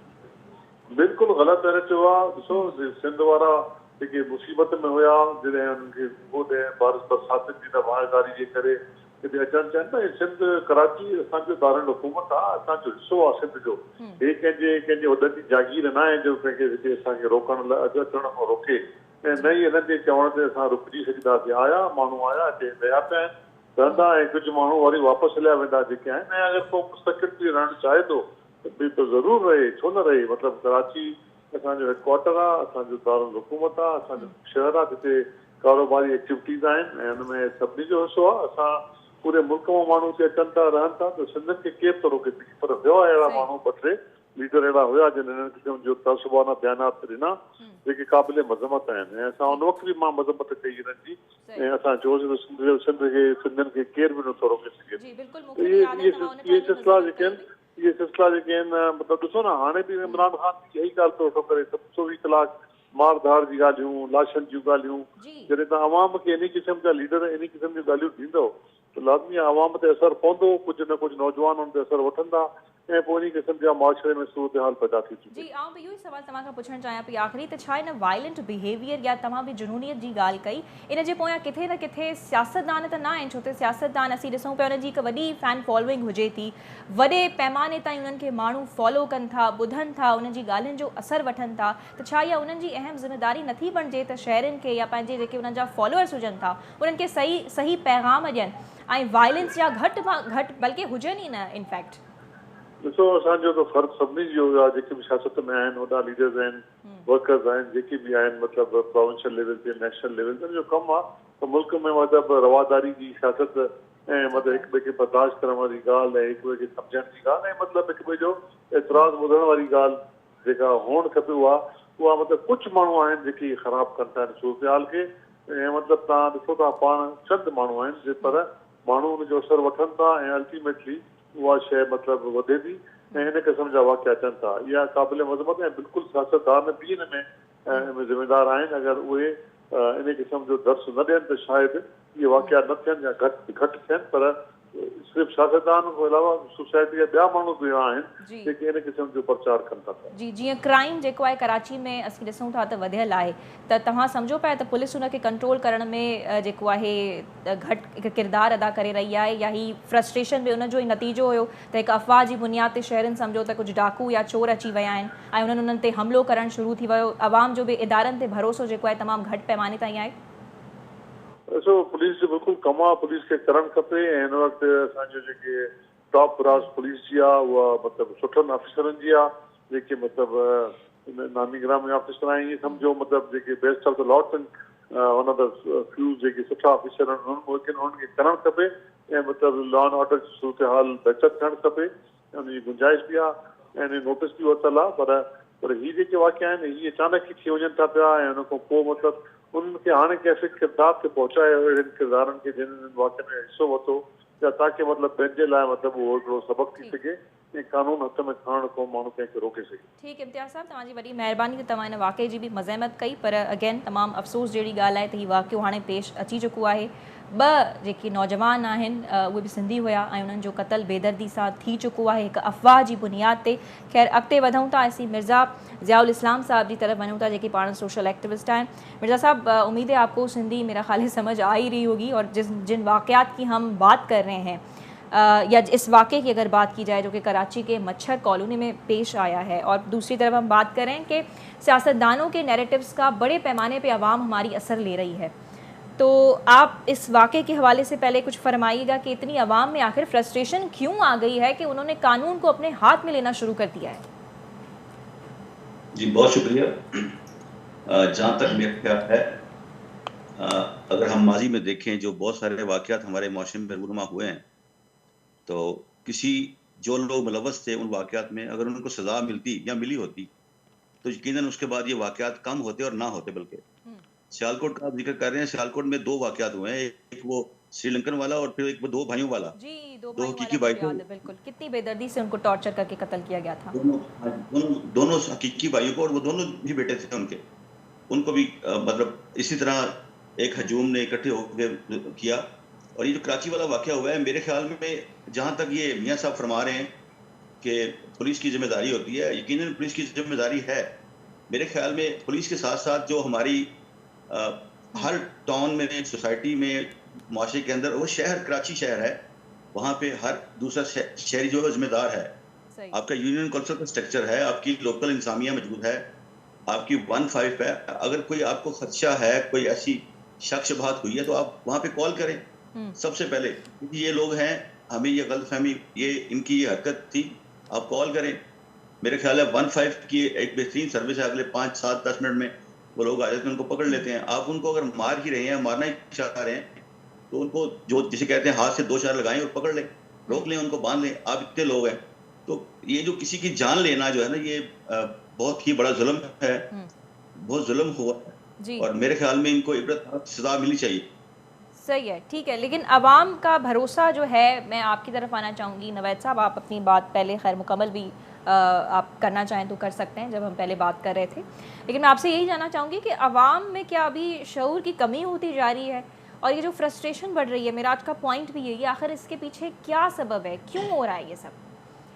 बिल्कुलु ग़लति नैरेटिव आहे। ॾिसो सिंध वारा जेके मुसीबत में हुया, जॾहिं हुननि खे बारिश बरसातियुनि जी तबाहदारी जे करे हिते अचणु चाहिनि था। सिंध कराची असांजो दारुल हुकूमत आहे, असांजो हिसो आहे सिंध जो। हे कंहिंजे वॾनि जी जागीर न आहे जो कंहिंखे हिते असांखे रोकण लाइ अचण खां रोके, ऐं न ई हिननि जे चवण ते असां रुकिजी सघंदासीं। आया माण्हू आया हिते रहिया पिया आहिनि, रहंदा, ऐं कुझु माण्हू वरी वापसि हलिया वेंदा जेके आहिनि। ऐं अगरि को मुस्तक़िल बि रहणु चाहे थो त ज़रूरु रहे, छो न रहे। मतिलबु कराची असांजो हेडक्वार्टर आहे, असांजो दारुल हुकूमत आहे, असांजो शहर आहे जिते कारोबारी एक्टिविटीज़ आहिनि, ऐं हुनमें सभिनी जो हिसो आहे। असां पूरे मुल्क मां माण्हू हिते अचनि था, रहनि था, त सिंध खे केरु थो रोके सघे। पर वियो आहे अहिड़ा माण्हू ॿ टे लीडर अहिड़ा हुया जिन हिन क़िस्म जो तर्सबाना बयानात ॾिना जेके क़ाबिल मज़म्मत आहिनि, ऐं असां उन वक़्तु बि मां मज़म्मत कई हिननि जी, ऐं असां चयोसीं त सिंधियुनि खे केरु बि नथो रोके सघे। इहे सिलसिला जेके आहिनि, मतिलबु ॾिसो न, हाणे बि इमरान ख़ान इहा ई ॻाल्हि थो करे, 24 कलाक मार धाड़ जी ॻाल्हियूं, लाशनि जूं ॻाल्हियूं। जॾहिं तव्हां आवाम खे इन क़िस्म जा लीडर इन क़िस्म जूं ॻाल्हियूं ॾींदव त लाज़मी आवाम ते असरु पवंदो, कुझु न कुझु नौजवान हुन ते असरु वठंदा, ऐं पोइ इन क़िस्म जा मुआशरे में सूरत हाल पैदा थी चुकी। जी आऊं इहो ई सवाल तव्हां खां पुछणु चाहियां पई आख़िरी त छा हिन वायलेंट बिहेवियर या तव्हां बि जुनूनियत जी ॻाल्हि कई इन जे पोयां किथे न किथे सियासतदान त न आहिनि छो त सियासतदान असीं ॾिसूं पिया उनजी हिकु वॾी फैन फॉलोइंग हुजे थी वॾे पैमाने ताईं उन्हनि खे माण्हू फॉलो कनि था ॿुधनि था उन्हनि जी ॻाल्हियुनि जो असरु वठनि था त छा इहा उन्हनि जी अहम ज़िमेदारी नथी बणिजे त शहरनि खे या पंहिंजे जेके उन्हनि जा फॉलोअर्स हुजनि था उन्हनि खे सही पैगाम ॾियनि ऐं वायलेंस जा घटि बल्कि हुजनि ई न इनफैक्ट। ॾिसो असांजो त फ़र्क़ु सभिनी जो आहे जेके बि सियासत में आहिनि वॾा लीडर्स आहिनि वर्कर्स आहिनि जेके बि आहिनि मतिलबु प्रोविंशियल लेवल ते नेशनल लेवल ते जो कमु आहे त मुल्क में मतिलबु रवादारी जी सियासत ऐं मतिलबु हिक ॿिए खे बर्दाश्त करण वारी ॻाल्हि ऐं हिक ॿिए खे सम्झण जी ॻाल्हि ऐं मतिलबु हिक ॿिए जो एतिराज़ ॿुधण वारी ॻाल्हि जेका हुअणु खपे उहा मतिलबु कुझु माण्हू आहिनि जेके ख़राबु कनि था सूरत हाल खे ऐं मतिलबु तव्हां ॾिसो था पाण चंद माण्हू आहिनि जे पर माण्हू हुनजो असरु वठनि था ऐं अल्टीमेटली उहा शइ मतिलबु वधे थी ऐं हिन क़िस्म जा वाक़िया अचनि था। इहा क़ाबिल मज़मत ऐं बिल्कुलु सियासतदान बि हिन में ज़िम्मेदार आहिनि अगरि उहे इन क़िस्म जो दर्स न ॾियनि त शायदि इहे वाक़िया न थियनि या घटि थियनि पर सिर्फ़ु सियासतदान खां अलावा सोसाइटी जा ॿिया माण्हू बि आहिनि जेके इन क़िस्म जो प्रचार कनि था। जी जीअं क्राइम जेको आहे कराची में असीं ॾिसूं था त वधियल आहे त तव्हां सम्झो पिया त पुलिस हुनखे कंट्रोल करण में जेको आहे घटि हिकु किरदारु अदा करे रही आहे या ही फ्रस्ट्रेशन बि उनजो ई नतीजो हुयो त हिकु अफ़वाह जी बुनियाद ते शहरनि सम्झो त कुझु डाकू या चोर अची विया आहिनि ऐं उन्हनि ते हमिलो करणु शुरू थी वियो अवाम जो बि इदारनि ते भरोसो जेको आहे तमामु घटि पैमाने ताईं आहे। ॾिसो पुलिस जो बिल्कुलु कमु आहे पुलिस खे करणु खपे ऐं हिन वक़्तु असांजो जेके टॉप ब्रास पुलिस जी आहे उहा मतिलबु सुठनि ऑफिसरनि जी आहे जेके मतिलबु नामी ग्रामी ऑफिसर आहिनि ईअं सम्झो मतिलबु जेके best of the lot one of the few जेके सुठा ऑफिसर आहिनि उन्हनि खे करणु खपे ऐं मतिलबु लॉ एंड ऑर्डर जी सूरत हाल बहितर थियणु खपे उनजी गुंजाइश बि आहे ऐं नोटिस बि वरितलु आहे पर हीअ जेके वाक़िया आहिनि हीअ अचानक ई थी वञनि था पिया ऐं हुन खां पोइ मतिलबु उन्हनि खे हाणे कैसे किरदार ते पहुचायो अहिड़नि किरदारनि खे जिन्हनि वाक़िअनि में हिसो वरितो या ताकि मतिलबु पंहिंजे लाइ मतिलबु उहो हिकिड़ो सबक़ु थी सघे ऐं कानून हथ में खणण खां माण्हू कंहिंखे रोके सघे। ठीकु इम्तियाज़ साहब तव्हांजी वॾी महिरबानी त तव्हां हिन वाक़े जी बि मज़ामत कई पर अगेन तमामु अफ़सोस जहिड़ी ॻाल्हि आहे त हीउ वाक़ियो हाणे पेश अची चुको आहे। ॿ जेके नौजवान आहिनि उहे बि सिंधी हुया ऐं उन्हनि जो क़तल बेदर्दी सां थी चुको आहे हिकु अफ़वाह जी बुनियाद ते। ख़ैर अॻिते वधूं था असीं मिर्ज़ा ज़ियाउल इस्लाम साहब की तरफ वनूं था जेके पाण सोशल एक्टिविस्ट हैं। मिर्ज़ा साहब उम्मीद है आपको सिंधी मेरा ख्याल है समझ आ ही रही होगी और जिन वाक़यात की हम बात कर रहे हैं या इस वाक़े की अगर बात की जाए जो कि कराची के मच्छर कॉलोनी में पेश आया है और दूसरी तरफ हम बात करें कि सियासतदानों के नैरेटिव्स का बड़े पैमाने पे आवाम हमारी असर ले रही है तो आप इस वाक़े के हवाले से पहले कुछ फरमाइएगा कि इतनी आवाम में आखिर फ्रस्ट्रेशन क्यों आ गई है कि उन्होंने कानून को अपने हाथ में लेना शुरू कर दिया है। जी बहुत शुक्रिया। जहाँ तक मेरा ख्याल है अगर हम माजी में देखें जो बहुत सारे वाक़यात हमारे माशरे में रूनुमा हुए हैं तो किसी जो लोग मुलव्वस थे उन वाक़यात में अगर उनको सज़ा मिलती या मिली होती तो यकीनन उसके बाद ये वाक़यात कम होते और ना होते। बल्कि सियालकोट का आप जिक्र कर रहे हैं, सियालकोट में 2 वाक़यात हुए हैं, एक वो श्रीलंकन वाला और फिर एक वो 2 भाइयों वाला। जी 2 हकीकी भाई को बिल्कुल कितनी बेदर्दी से उनको टॉर्चर करके कत्ल किया गया था। दोनों हकीकी भाइयों को और वो दोनों भी बेटे थे उनके, उनको भी मतलब इसी तरह एक हजूम ने इकट्ठे होकर किया। और ये जो कराची वाला वाक़या हुआ है मेरे ख्याल में जहाँ तक ये मियाँ साहब फरमा रहे हैं कि पुलिस की जिम्मेदारी होती है, यकीनन पुलिस की जिम्मेदारी है। मेरे ख्याल में पुलिस के साथ साथ जो हमारी हर टाउन में सोसाइटी में माशरे के अंदर वो शहर कराची शहर है वहाँ पे हर दूसरा शहरी जो है जिम्मेदार है। आपका यूनियन काउंसिल का स्ट्रक्चर है, आपकी लोकल इंसामिया मौजूद है, आपकी 15 है। अगर कोई आपको खदशा है, कोई ऐसी शक शुबहात हुई है तो आप वहाँ पे कॉल करें सबसे पहले, क्योंकि ये लोग हैं हमें ये गलतफहमी ये इनकी ये हरकत थी, आप कॉल करें। मेरे ख्याल है 15 की एक बेहतरीन सर्विस है, अगले 5, 7, 10 मिनट में वो लोग आ जाते हैं, उनको पकड़ लेते हैं। आप उनको अगर मार ही रहे हैं, मारना ही चाह रहे हैं तो उनको जो जिसे कहते हैं हाथ से 2 चार लगाएं और पकड़ लें, रोक लें, उनको बांध लें। आप इतने लोग हैं तो ये जो किसी की जान लेना जो है ना ये बहुत ही बड़ा जुल्म है, बहुत जुल्म हुआ और मेरे ख्याल में इनको इबरत सजा मिलनी चाहिए। सही है, ठीक है, लेकिन आवाम का भरोसा जो है, मैं आपकी तरफ आना चाहूँगी। नवैद साहब आप अपनी बात पहले खैर मुकम्मल भी आप करना चाहें तो कर सकते हैं, जब हम पहले बात कर रहे थे, लेकिन मैं आपसे यही जानना चाहूँगी कि आवाम में क्या अभी शऊर की कमी होती जा रही है और ये जो फ्रस्ट्रेशन बढ़ रही है, मेरा आज का पॉइंट भी यही है, आखिर इसके पीछे क्या सबब है, क्यों हो रहा है ये सब,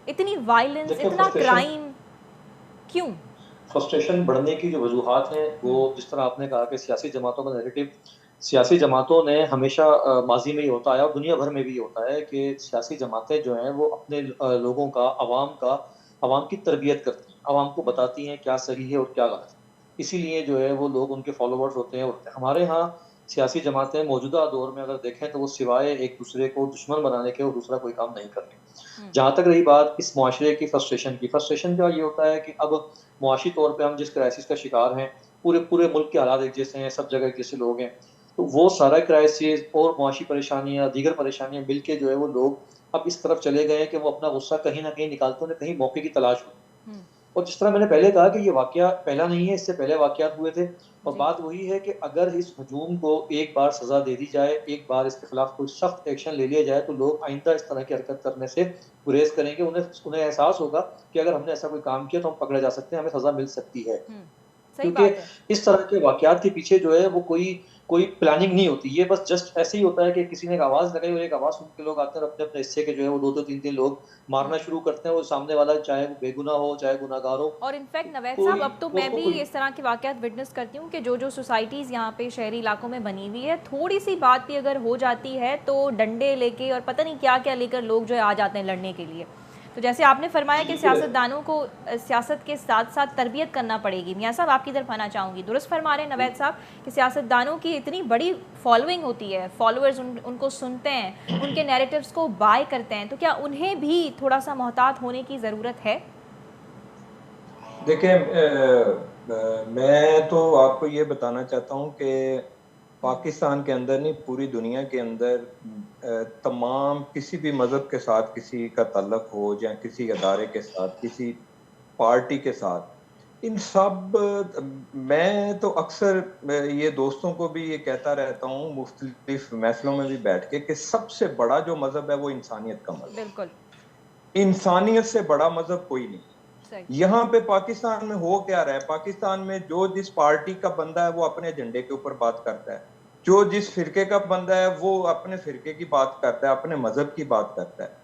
इतनी वायलेंस, देखिए, इतना क्राइम क्यों? फ्रस्ट्रेशन बढ़ने की जो वजूहात हैं वो जिस तरह आपने कहा कि सियासी जमातों का नैरेटिव, सियासी जमातों ने हमेशा माजी में ही होता है और दुनिया भर में भी होता है कि सियासी जमातें जो हैं वो अपने लोगों का, अवाम की तरबियत करती हैं, अवाम को बताती हैं क्या सही है और क्या गलत है। इसीलिए जो है वो लोग उनके फॉलोवर्स होते हैं। हमारे यहाँ सियासी जमातें मौजूदा दौर में अगर देखें तो वो सिवाय एक दूसरे को दुश्मन बनाने के और दूसरा कोई काम नहीं कर रही। जहाँ तक रही बात इस मुआशरे की फ्रस्ट्रेशन का ये होता है कि अब मुआशी तौर पे हम जिस क्राइसिस का शिकार हैं, पूरे पूरे मुल्क के हालात एक जैसे हैं, सब जगह एक जैसे लोग हैं, तो वो सारा क्राइसिस और मुआशी परेशानियां, दीगर परेशानियां मिलके जो है वो लोग अब इस तरफ चले गए हैं कि वो अपना गुस्सा कहीं ना कहीं निकालते हैं, कहीं मौके की तलाश हो। और जिस तरह मैंने पहले कहा कि ये वाकया पहला नहीं है, इससे पहले वाकयात हुए थे। और बात वही है कि अगर इस हजूम को एक बार सजा दे दी जाए, एक बार इसके खिलाफ कोई सख्त एक्शन ले लिया जाए, तो लोग आइंदा इस तरह की हरकत करने से गुरेज करेंगे। उन्हें एहसास होगा कि अगर हमने ऐसा कोई काम किया तो हम पकड़े जा सकते हैं, हमें सजा मिल सकती है। सही क्योंकि बात है। इस तरह के वाकयात के पीछे जो है वो कोई प्लानिंग नहीं होती, ये बस जस्ट ऐसे ही होता है कि किसी ने एक आवाज लगाई और एक आवाज सुन के लोग आते हैं और अपने अपने हिस्से के जो है वो 2-2 3-3 लोग मारना शुरू करते हैं। वो सामने वाला चाहे वो बेगुनाह हो चाहे गुनाहगार हो। और इनफैक्ट नवैद साहब, अब तो मैं भी इस तरह के वाकयात विटनेस करती हूँ कि जो सोसाइटीज़ यहाँ पे शहरी इलाकों में बनी हुई है, थोड़ी सी बात भी अगर हो जाती है तो डंडे लेके और पता नहीं क्या क्या लेकर लोग जो है आ जाते हैं लड़ने के लिए। तो जैसे आपने फरमाया कि सियासतदानों को सियासत के साथ साथ तरबियत करना पड़ेगी। मियाँ साहब, आपकी तरफ आना चाहूँगी। दुरुस्त फरमा रहे हैं नवैद साहब कि सियासतदानों की इतनी बड़ी फॉलोइंग होती है, फॉलोअर्स उनको सुनते हैं, उनके नैरेटिव्स को बाय करते हैं, तो क्या उन्हें भी थोड़ा सा मोहतात होने की ज़रूरत है? देखिए, मैं तो आपको ये बताना चाहता हूँ कि पाकिस्तान के अंदर नहीं, पूरी दुनिया के अंदर तमाम किसी भी मज़हब के साथ किसी का ताल्लुक हो या किसी अदारे के साथ, किसी पार्टी के साथ, इन सब मैं तो अक्सर ये दोस्तों को भी ये कहता रहता हूँ मुख्तलिफ महफिलों में भी बैठ के कि सबसे बड़ा जो मज़हब है वो इंसानियत का मज़हब। बिल्कुल, इंसानियत से बड़ा मज़हब कोई नहीं। सही। यहाँ पे पाकिस्तान में हो क्या रहा है? पाकिस्तान में जो जिस पार्टी का बंदा है वो अपने झंडे के ऊपर बात करता है, जो जिस फिरके का बंदा है वो अपने फिरके की बात करता है, अपने मजहब की बात करता है।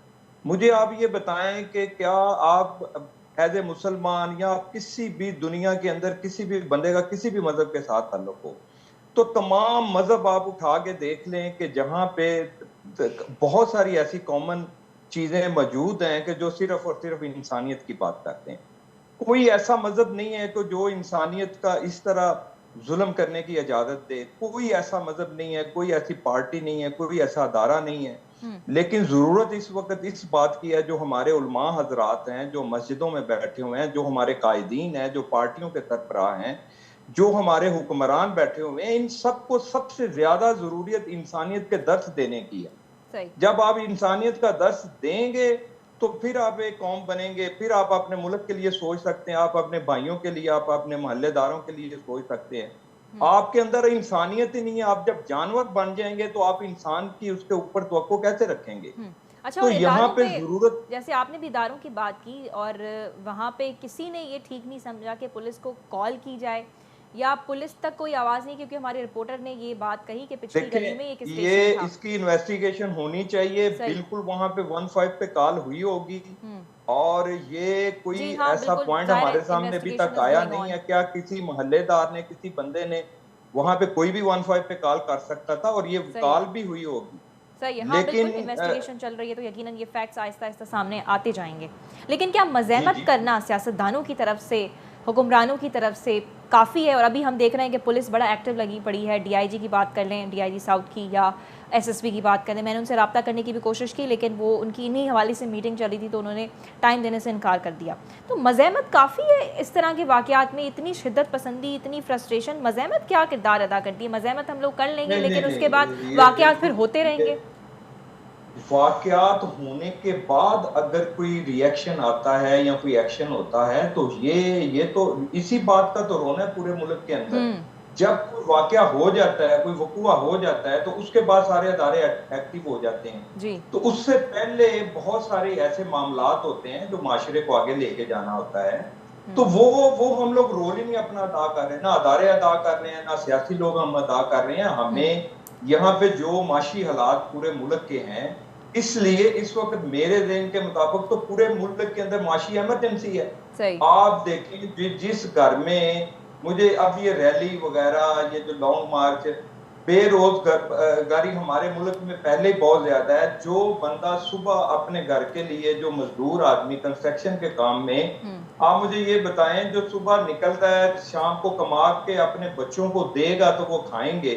मुझे आप ये बताएं कि क्या आप एज ए मुसलमान या आप किसी भी दुनिया के अंदर किसी भी बंदे का किसी भी मजहब के साथ ताल्लुक हो, तो तमाम मजहब आप उठा के देख लें कि जहाँ पे बहुत सारी ऐसी कॉमन चीजें मौजूद हैं कि जो सिर्फ और सिर्फ इंसानियत की बात करते हैं। कोई ऐसा मजहब नहीं है कि जो इंसानियत का इस तरह जुल्म करने की इजाजत दे। कोई ऐसा मजहब नहीं है, कोई ऐसी पार्टी नहीं है, कोई ऐसा अदारा नहीं है। लेकिन जरूरत इस वक्त इस बात की है, जो हमारे उलमा हजरात हैं, जो मस्जिदों में बैठे हुए हैं, जो हमारे कायदीन हैं, जो पार्टियों के सरबराह हैं, जो हमारे हुक्मरान बैठे हुए हैं, इन सबको सबसे ज्यादा जरूरियत इंसानियत के दर्स देने की है। जब आप इंसानियत का दर्स देंगे तो फिर आप एक कौम बनेंगे, फिर आप अपने मुल्क के लिए सोच सकते हैं, आप अपने भाइयों के लिए, आप अपने मोहल्लेदारों के लिए सोच सकते हैं। आपके अंदर इंसानियत ही नहीं है, आप जब जानवर बन जाएंगे तो आप इंसान की उसके ऊपर तवक्को कैसे रखेंगे? अच्छा, तो और यहाँ पे पे जरूरत, जैसे आपने भी इदारों की बात की और वहाँ पे किसी ने ये ठीक नहीं समझा कि पुलिस को कॉल की जाए या पुलिस तक कोई आवाज नहीं, क्योंकि हमारे रिपोर्टर ने ये बात कही कि पिछली गली में एक स्टेशन था। इसकी इन्वेस्टिगेशन होनी चाहिए। बिल्कुल वहां पे 15 पे कॉल हुई होगी और ये कोई ऐसा पॉइंट हमारे सामने अभी तक आया नहीं है। क्या किसी मोहल्लेदार ने, किसी बंदे ने, वहां पे कोई भी 15 पे कॉल कर सकता था और ये कॉल भी हुई होगी। सही है, हाँ, बिल्कुल इन्वेस्टिगेशन चल रही है तो यकीनन ये फैक्ट्स आहिस्ता आहिस्ता सामने आते जाएंगे। लेकिन क्या मज़ाहमत करना सियासतदानों की तरफ से, हुक्मरानों की तरफ से काफ़ी है? और अभी हम देख रहे हैं कि पुलिस बड़ा एक्टिव लगी पड़ी है। डीआईजी की बात कर लें, डीआईजी साउथ की, या एसएसपी की बात करें, मैंने उनसे रब्ता करने की भी कोशिश की लेकिन वो उनकी इन्हीं हवाले से मीटिंग चल रही थी तो उन्होंने टाइम देने से इनकार कर दिया। तो मज़ाहमत काफ़ी है इस तरह के वाक़यात में, इतनी शिद्दत पसंदी, इतनी फ्रस्ट्रेशन। मज़ाहमत क्या किरदार अदा करती है? मज़ाहमत हम लोग कर लेंगे लेकिन उसके बाद वाक़यात फिर होते रहेंगे। वाकयात होने के बाद अगर कोई रिएक्शन आता है या कोई एक्शन होता है तो ये तो इसी बात का तो रोना है पूरे मुल्क के अंदर। जब कोई वाकया हो जाता है, कोई वकुआ हो जाता है तो उसके बाद सारे अदारे एक्टिव हो जाते हैं जी। तो उससे पहले बहुत सारे ऐसे मामलात होते हैं जो माशरे को आगे लेके जाना होता है। तो वो हम लोग रोल ही नहीं अपना अदा कर रहे हैं, ना अदारे अदा कर रहे हैं, ना सियासी लोग हम अदा कर रहे हैं। हमें यहाँ पे जो माशी हालात पूरे मुल्क के हैं इसलिए इस वक्त मेरे ज़हन के मुताबिक तो पूरे मुल्क के अंदर माशी इमरजेंसी है। सही। आप देखिए जिस घर में मुझे अब ये रैली वगैरह, ये जो लॉन्ग मार्च, बेरोजगारी हमारे मुल्क में पहले ही बहुत ज्यादा है। जो बंदा सुबह अपने घर के लिए, जो मजदूर आदमी कंस्ट्रक्शन के काम में, आप मुझे ये बताएं, जो सुबह निकलता है शाम को कमा के अपने बच्चों को देगा तो वो खाएंगे,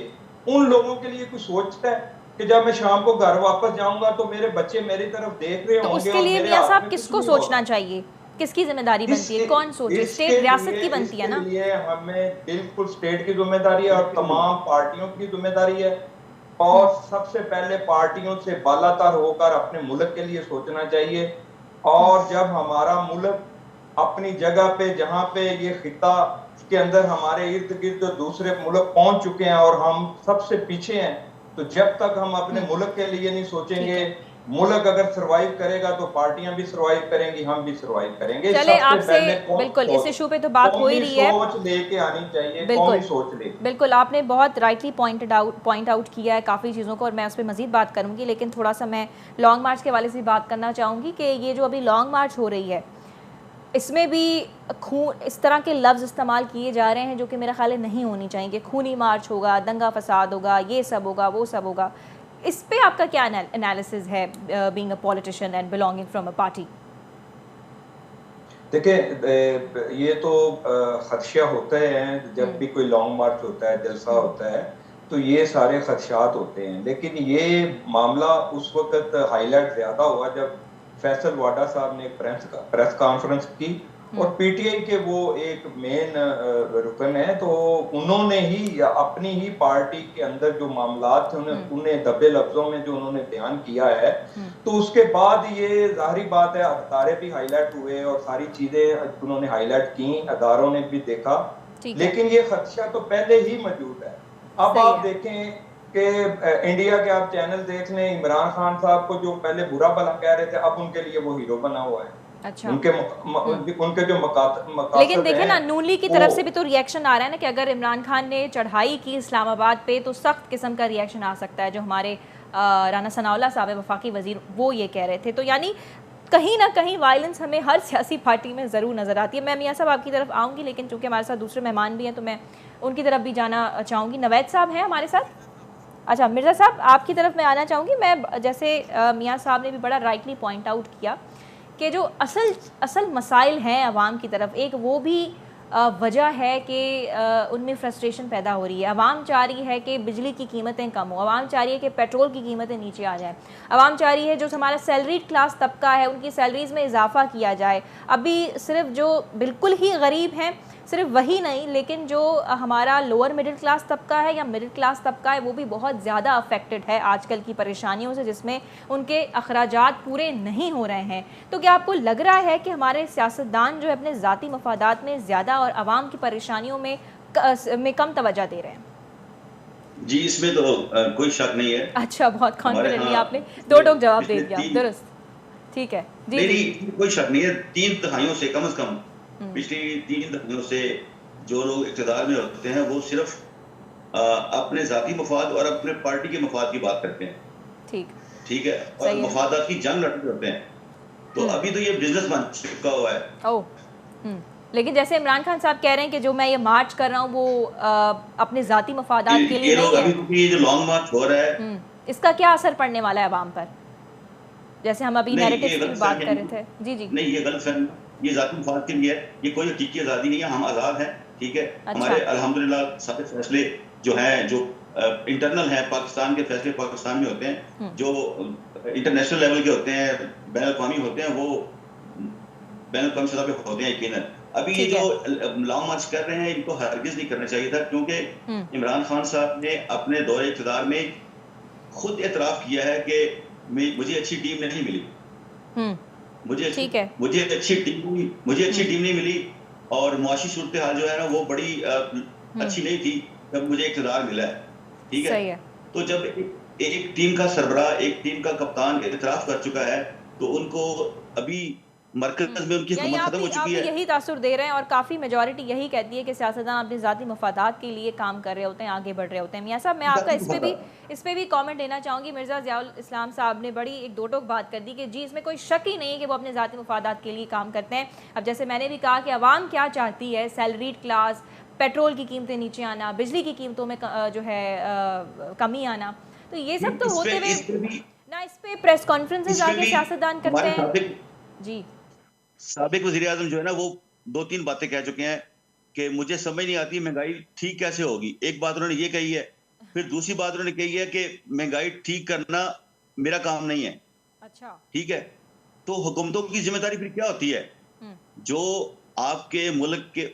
उन लोगों के लिए कुछ सोचता है कि जब मैं शाम को घर वापस जाऊंगा तो मेरे बच्चे मेरी तरफ देख रहे तो होंगे? उसके लिए मियां साहब किसको सोचना चाहिए? किसकी जिम्मेदारी बनती है? कौन सोचे? स्टेट, रियासत की बनती है ना? इसके लिए हमें बिल्कुल स्टेट की जिम्मेदारी है और तमाम पार्टियों की जिम्मेदारी है। और सबसे पहले पार्टियों से बालातर होकर अपने मुल्क के लिए सोचना चाहिए। और जब हमारा मुल्क अपनी जगह पे, जहाँ पे ये खिता के अंदर हमारे इर्द गिर्द जो दूसरे मुल्क पहुंच चुके हैं और हम सबसे पीछे हैं, तो जब तक हम अपने मुल्क के लिए नहीं सोचेंगे, मुल्क अगर सरवाइव करेगा तो पार्टियां भी सरवाइव करेंगे, हम भी सरवाइव करेंगे। चले आपसे बिल्कुल इस इशू पे तो बात हो ही रही है, सोच लेके आनी चाहिए, बिल्कुल सोच ले। बिल्कुल आपने बहुत राइटली पॉइंट आउट किया है काफ़ी चीज़ों को, और मैं उस पर मजीद बात करूंगी। लेकिन थोड़ा सा मैं लॉन्ग मार्च के वाले से बात करना चाहूँगी कि ये जो अभी लॉन्ग मार्च हो रही है, इसमें भी खून, इस तरह के लफ्ज़ इस्तेमाल किए जा रहे हैं जो कि मेरा ख्याल है नहीं होनी चाहिए, कि खूनी मार्च होगा, दंगा फसाद होगा, ये सब होगा, वो सब होगा। इस पे आपका क्या एनालिसिस है, being a politician and belonging from a party? देखिए, ये तो खदशा होते हैं जब भी कोई लॉन्ग मार्च होता है, जलसा होता है, तो ये सारे खदशात होते हैं। लेकिन ये मामला उस वक्त हाईलाइट ज्यादा हुआ जब फैसल वाडा साहब ने प्रेस कॉन्फ्रेंस की, और पीटीआई के वो एक मेन रुकन है, तो उन्होंने ही अपनी ही पार्टी के अंदर जो मामलात थे उन्हें दबे लफ्जों में जो उन्होंने बयान किया है, तो उसके बाद ये जाहिर बात है अदारे भी हाईलाइट हुए और सारी चीजें उन्होंने हाईलाइट की, अदारों ने भी देखा। लेकिन ये खदशा तो पहले ही मौजूद है। अब आप देखें कि इंडिया के आप चैनल देख लें, इमरान खान साहब को जो पहले बुरा भला कह रहे थे, अब उनके लिए वो हीरो बना हुआ है। अच्छा। उनके जो मकासद, लेकिन देखिए ना, नून लीग की तरफ से भी तो रिएक्शन आ रहा है ना कि अगर इमरान खान ने चढ़ाई की इस्लामाबाद पे तो सख्त किस्म का रिएक्शन आ सकता है। जो हमारे राना सनाउल्लाह साहब है, वफाकी वजीर, वो ये कह रहे थे। तो यानी कहीं ना कहीं वायलेंस हमें हर सियासी पार्टी में ज़रूर नज़र आती है। मैं मियां साहब आपकी तरफ आऊँगी, लेकिन चूँकि हमारे साथ दूसरे मेहमान भी हैं तो मैं उनकी तरफ भी जाना चाहूँगी। नवैद साहब हैं हमारे साथ। अच्छा मिर्ज़ा साहब, आपकी तरफ मैं आना चाहूँगी। मैं जैसे मियां साहब ने भी बड़ा राइटली पॉइंट आउट किया कि जो असल मसाइल हैं अवाम की तरफ, एक वो भी वजह है कि उनमें फ्रस्ट्रेशन पैदा हो रही है। अवाम चाह रही है कि बिजली की कीमतें कम हो, अवाम चाह रही है कि पेट्रोल की कीमतें नीचे आ जाएं, अवाम चाह रही है जो हमारा सैलरीड क्लास तबका है उनकी सैलरीज़ में इजाफा किया जाए। अभी सिर्फ जो बिल्कुल ही गरीब हैं, सिर्फ वही नहीं, लेकिन जो हमारा लोअर मिडिल क्लास तबका है या मिडिल क्लास तबका है, वो भी बहुत ज़्यादा अफेक्टेड है आजकल की परेशानियों से, जिसमें उनके अखराजात पूरे नहीं हो रहे हैं। तो क्या आपको लग रहा है कि हमारे सियासतदान जो है अपने ज़ाती मफादात में ज़्यादा और आवाम की परेशानियों में कम तवज्जो दे रहे हैं? जी, इसमें तो कोई शक नहीं है। अच्छा, बहुत कॉन्फिडेंटली आपने दो टोक जवाब दे दिया। दुरुस्त, ठीक है जी। नहीं, कोई शक नहीं है। 3 दहाइयों से कम से कम, पिछली 3 दहाइयों से जो लोग इक़्तिदार में होते हैं वो सिर्फ अपने ज़ाती मफाद और अपने पार्टी के मफाद की बात करते हैं। ठीक है, और मफादात की जंग लड़ते होते हैं। तो अभी तो ये बिजनेस बन चुका हुआ है। लेकिन जैसे इमरान खान साहब कह रहे हैं कि जो मैं ये मार्च कर रहा हूँ वो अपने ज़ाती मफादात के लिए नहीं है। अभी ये जो लॉन्ग मार्च हो रहा है, इसका क्या असर पड़ने वाला है अवाम पर, जैसे हम अभी नैरेटिव की बात कर रहे थे? जी जी। नहीं, ये गलतफहमी, ये ज़ाती मफाद के लिए है, ये कोई हकीकी आज़ादी नहीं है। हम आज़ाद हैं, ठीक है। हमारे अल्हम्दुलिल्लाह सारे फैसले जो हैं, जो इंटरनल हैं, पाकिस्तान के फैसले पाकिस्तान में होते हैं, जो इंटरनेशनल लेवल के होते हैं, बैनुल-अक़वामी होते हैं, वो बैनुल-अक़वामी सतह पे होते हैं यकीनन। अभी ये जो लॉन्ग मार्च कर रहे हैं, इनको हरगिज़ नहीं करना चाहिए था, क्योंकि इमरान खान साहब ने अपने दौरे इक़्तिदार में खुद एतराफ़ किया है कि मुझे अच्छी टीम नहीं मिली, मुझे अच्छी टीम नहीं मिली, और मुआशी सूरत हाल जो है ना वो बड़ी अच्छी नहीं थी जब मुझे इक़्तिदार मिला है, ठीक है। तो जब एक टीम का सरबराह, एक टीम का कप्तान एतराफ़ कर चुका है, तो उनको अभी मरकज में उनकी यही हुकूमत आप खत्म हो भी चुकी है। यही तासुर दे रहे हैं और काफ़ी मेजॉरिटी यही कहती है कि सियासतदान अपने ज़ाती मफादात के लिए काम कर रहे होते हैं, आगे बढ़ रहे होते हैं। मियाँ साहब, मैं आपका इस पे भी कमेंट देना चाहूँगी। मिर्ज़ा ज़ियाउल इस्लाम साहब ने बड़ी एक दो टोक बात कर दी कि जी इसमें कोई शक ही नहीं है कि वो अपने ज़ाती मफादात के लिए काम करते हैं। अब जैसे मैंने भी कहा कि अवाम क्या चाहती है, सैलरीड क्लास, पेट्रोल की कीमतें नीचे आना, बिजली की कीमतों में जो है कमी आना, तो ये सब तो होते हुए ना इस पे प्रेस कॉन्फ्रेंसेस आके सियासतदान करते हैं। जी, साबिक वजीर आजम जो है ना, वो 2-3 बातें कह चुके हैं कि मुझे समझ नहीं आती महंगाई ठीक कैसे होगी। एक बात उन्होंने ये कही है, फिर दूसरी बात उन्होंने कही है कि महंगाई ठीक करना मेरा काम नहीं है। अच्छा, ठीक है, तो हुकूमतों की जिम्मेदारी फिर क्या होती है? जो आपके मुल्क के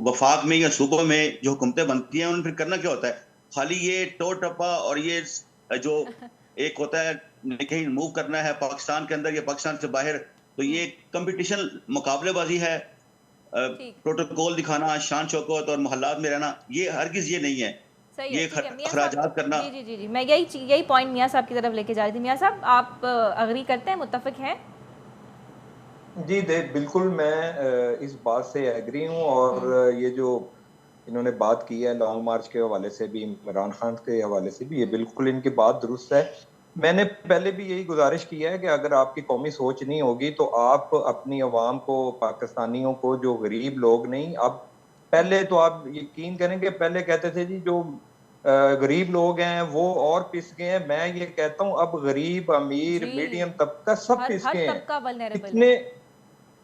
वफाक में या सूबों में जो हुकूमतें बनती हैं, उन्हें फिर करना क्या होता है? खाली ये टो टप्पा और ये जो एक होता है कहीं मूव करना है पाकिस्तान के अंदर या पाकिस्तान से बाहर, तो ये कंपटीशन मुकाबलेबाजी है, प्रोटोकॉल दिखाना, शान शौकत और मोहल्लात में रहना, ये हरगिज ये नहीं है। सही ये है, मियाँ खराजात करना। जी जी जी जी, मैं यही पॉइंट मियाँ साहब की तरफ लेके जा रही थी। मियाँ साहब, आप अग्री करते हैं, मुत्तफिक हैं? जी बिल्कुल मैं इस बात से एग्री हूँ। और ये जो इन्होंने बात की है लॉन्ग मार्च के हवाले से भी, इमरान खान के हवाले से भी, ये बिल्कुल इनकी बात दुरुस्त है। मैंने पहले भी यही गुजारिश की है कि अगर आपकी कौमी सोच नहीं होगी तो आप अपनी आवाम को, पाकिस्तानियों को, जो गरीब लोग नहीं, अब पहले तो आप यकीन करेंगे पहले कहते थे जी जो गरीब लोग हैं वो और पिस गए हैं। मैं ये कहता हूँ अब गरीब, अमीर, मीडियम तबका सब पिस गए हैं। इतने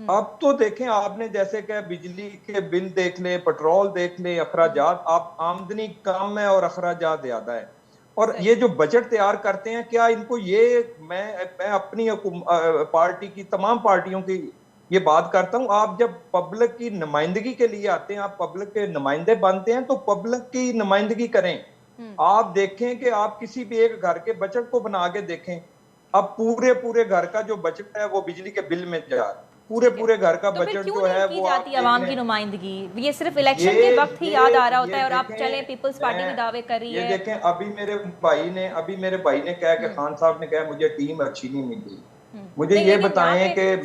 अब तो देखें आपने, जैसे कि बिजली के बिल देख ले, पेट्रोल देख ले, अखराजात, आप आमदनी कम है और अखराजात ज्यादा है। और ये जो बजट तैयार करते हैं, क्या इनको ये, मैं अपनी पार्टी की, तमाम पार्टियों की ये बात करता हूं, आप जब पब्लिक की नुमाइंदगी के लिए आते हैं, आप पब्लिक के नुमाइंदे बनते हैं, तो पब्लिक की नुमाइंदगी करें। आप देखें कि आप किसी भी एक घर के बजट को बना के देखें, अब पूरे घर का जो बजट है वो बिजली के बिल में जा, पूरे घर का बजट जो है वो जाती आवाम की नुमाइंदगी। ये सिर्फ इलेक्शन के वक्त ही याद आ रहा होता है और आप चले पीपल्स पार्टी के दावे कर रही है। ये देखें, अभी मेरे भाई ने कहा कि खान साहब ने कहा मुझे टीम अच्छी नहीं मिली। मुझे ये बताएं कि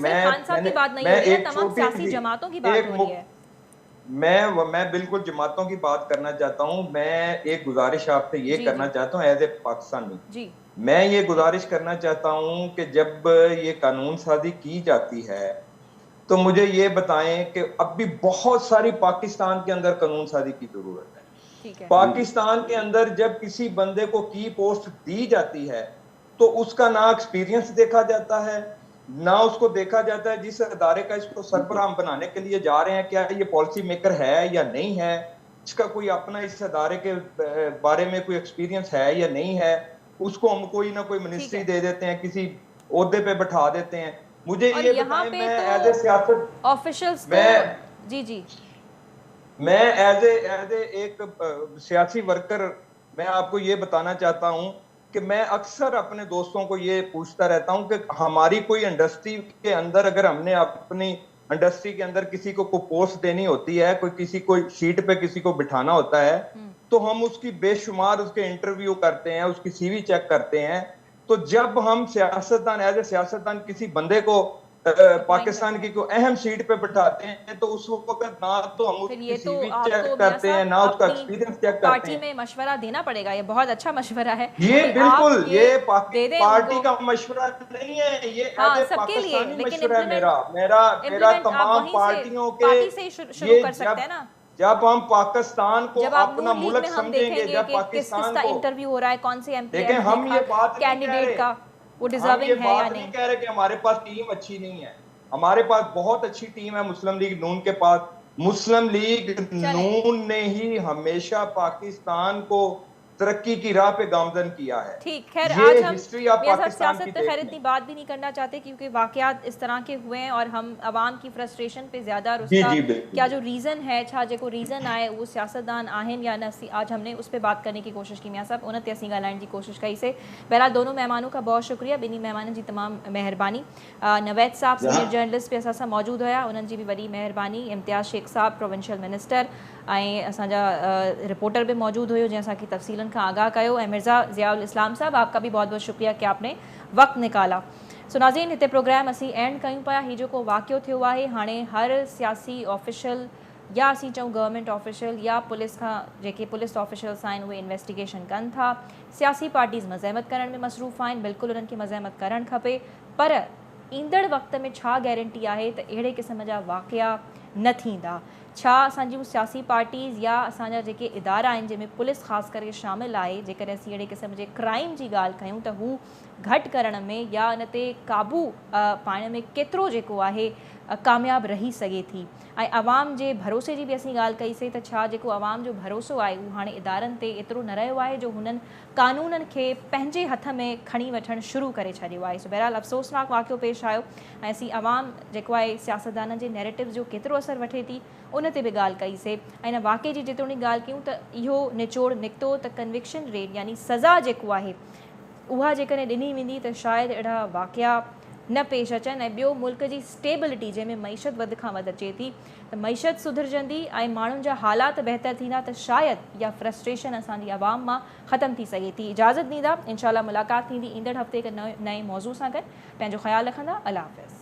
मैं बिल्कुल जमातों की बात करना चाहता हूं। मैं एक गुजारिश आपसे ये करना चाहता हूं एज ए पाकिस्तानी, मैं ये गुजारिश करना चाहता हूं कि जब ये कानून साजी की जाती है तो मुझे ये बताएं कि अब भी बहुत सारी पाकिस्तान के अंदर कानून साजी की जरूरत है। पाकिस्तान के अंदर जब किसी बंदे को की पोस्ट दी जाती है तो उसका ना एक्सपीरियंस देखा जाता है, ना उसको देखा जाता है जिस अदारे का इसको सरबराह बनाने के लिए जा रहे हैं क्या ये पॉलिसी मेकर है या नहीं है, इसका कोई अपना इस अदारे के बारे में कोई एक्सपीरियंस है या नहीं है। उसको हम कोई ना कोई मिनिस्ट्री दे देते हैं, किसी ओहदे पे बैठा देते हैं। मुझे ये बताएं, मैं एज ए सियासत ऑफिशियल्स मैं एज ए एक सियासी वर्कर मैं आपको ये बताना चाहता हूं कि मैं अक्सर अपने दोस्तों को ये पूछता रहता हूं कि हमारी कोई इंडस्ट्री के अंदर, अगर हमने अपनी इंडस्ट्री के अंदर किसी को पोस्ट देनी होती है, कोई सीट पे किसी को बिठाना होता है, तो हम उसकी बेशुमार उसके इंटरव्यू करते हैं, उसकी सीवी चेक करते हैं। तो जब हम सियासतदान, एज ए सियासतदान किसी बंदे को पाकिस्तान की कोई अहम सीट पे बैठाते हैं तो उस वक्त ना तो हम उसकी सीवी चेक करते हैं, ना उसका एक्सपीरियंस चेक करते हैं। पार्टी में मशवरा देना पड़ेगा, ये बहुत अच्छा मशवरा है। ये बिल्कुल ये पार्टी का मशवरा नहीं है, ये सबके लिए, लेकिन मेरा तमाम पार्टियों के शुरू कर सकते हैं ना। जब हम पाकिस्तान को अपना मुल्क समझेंगे, जब पाकिस्तान को इंटरव्यू हो रहा है, कौन से एमपी देखें, हम ये बात कैंडिडेट का वो डिजर्विंग है या नहीं कह रहे कि हमारे पास टीम अच्छी नहीं है। हमारे पास बहुत अच्छी टीम है मुस्लिम लीग नून के पास। मुस्लिम लीग नून ने ही हमेशा पाकिस्तान को तरक्की की राह पे गामजन किया है। ठीक, खैर आज हम सियासत पे खैर इतनी बात भी नहीं करना चाहते क्योंकि वाकयात इस तरह के हुए हैं और हम आवाम की फ्रस्ट्रेशन पे ज्यादा, और उसका क्या जो रीज़न है, छा जेको रीज़न आए वो सियासतदान आहिन या न, आज हमने उस पर बात करने की कोशिश की। मियाँ साहब उन ते असीं ॻाल्हाइण जी कोशिश कई से। बहरहाल दोनों मेहमानों का बहुत शुक्रिया, ॿिन्ही मेहमाननि जी तमाम मेहरबानी। नवैद साहब सीनियर जर्नलिस्ट भी असां सां मौजूद हुआ, उन्हनि जी भी वॾी मेहरबानी। इम्तियाज़ शेख साहब प्रोविंशियल मिनिस्टर ऐं असांजा रिपोर्टर भी मौजूद हुयो जैं असांखे तफ़सीलन का आगाह कयो। मिर्ज़ा ज़ियाउल इस्लाम साहब, आपका भी बहुत बहुत शुक्रिया कि आपने वक्त निकाला। सो नाज़रीन, हिते प्रोग्राम असीं एंड कयूं पिया। हीउ जेको वाक़ियो थियो आहे, हाणे हर सियासी ऑफिशियल या असीं चऊं गवर्नमेंट ऑफिशियल या पुलिस खां जेके पुलिस ऑफिशियल्स आहिनि उहे इन्वेस्टिगेशन कनि था। सियासी पार्टीज़ मज़ाहमत करण में मसरूफ़ आहिनि, बिल्कुलु उन्हनि खे मज़ाहमत करणु खपे, पर ईंदड़ वक़्त में छा गारंटी आहे त अहिड़े क़िस्म जा वाक़िया न थींदा? छा असांजूं सियासी पार्टीज़ या असांजा जेके इदारा आहिनि जंहिंमें पुलिस ख़ासि करे शामिलु आहे, जेकॾहिं असीं अहिड़े क़िस्म जे क्राइम जी ॻाल्हि कयूं त हू घटि करण में या उन ते क़ाबू पाइण में केतिरो जेको आहे कामयाबु रही सघे थी? ऐं अवाम जे भरोसे जी बि असीं ॻाल्हि कईसीं त छा जेको अवाम जो भरोसो आहे उहो हाणे इदारनि ते एतिरो न रहियो आहे जो हुननि कानूननि खे पंहिंजे हथ में खणी वठणु शुरू करे छॾियो आहे? सो बहरहाल अफ़सोसनाक वाक़ियो पेश आयो ऐं असीं अवाम जेको आहे सियासतदाननि जे नैरेटिव जो केतिरो असरु वठे थी उन ते बि ॻाल्हि कईसीं। ऐं इन वाक़े जी जेतोणीक ॻाल्हि कयूं त इहो निचोड़ निकितो त कन्विक्शन रेट यानी सज़ा जेको आहे उहा जेकॾहिं ॾिनी वेंदी त शायदि अहिड़ा वाक़िया न पेश अचनि। ऐं ॿियो, मुल्क जी स्टेबिलिटी जंहिंमें मईशत वधि खां वधि अचे थी त मईशत सुधरजंदी ऐं माण्हुनि जा हालात बहितर थींदा त शायदि इहा फ्रस्ट्रेशन असांजी आवाम मां ख़तमु थी सघे थी। इजाज़त ॾींदा, इंशाअल्लाह मुलाक़ात थींदी ईंदड़ हफ़्ते हिकु नए मौज़ू सां गॾु। पंहिंजो ख़्यालु रखंदा। अल्लाह हाफ़िज़।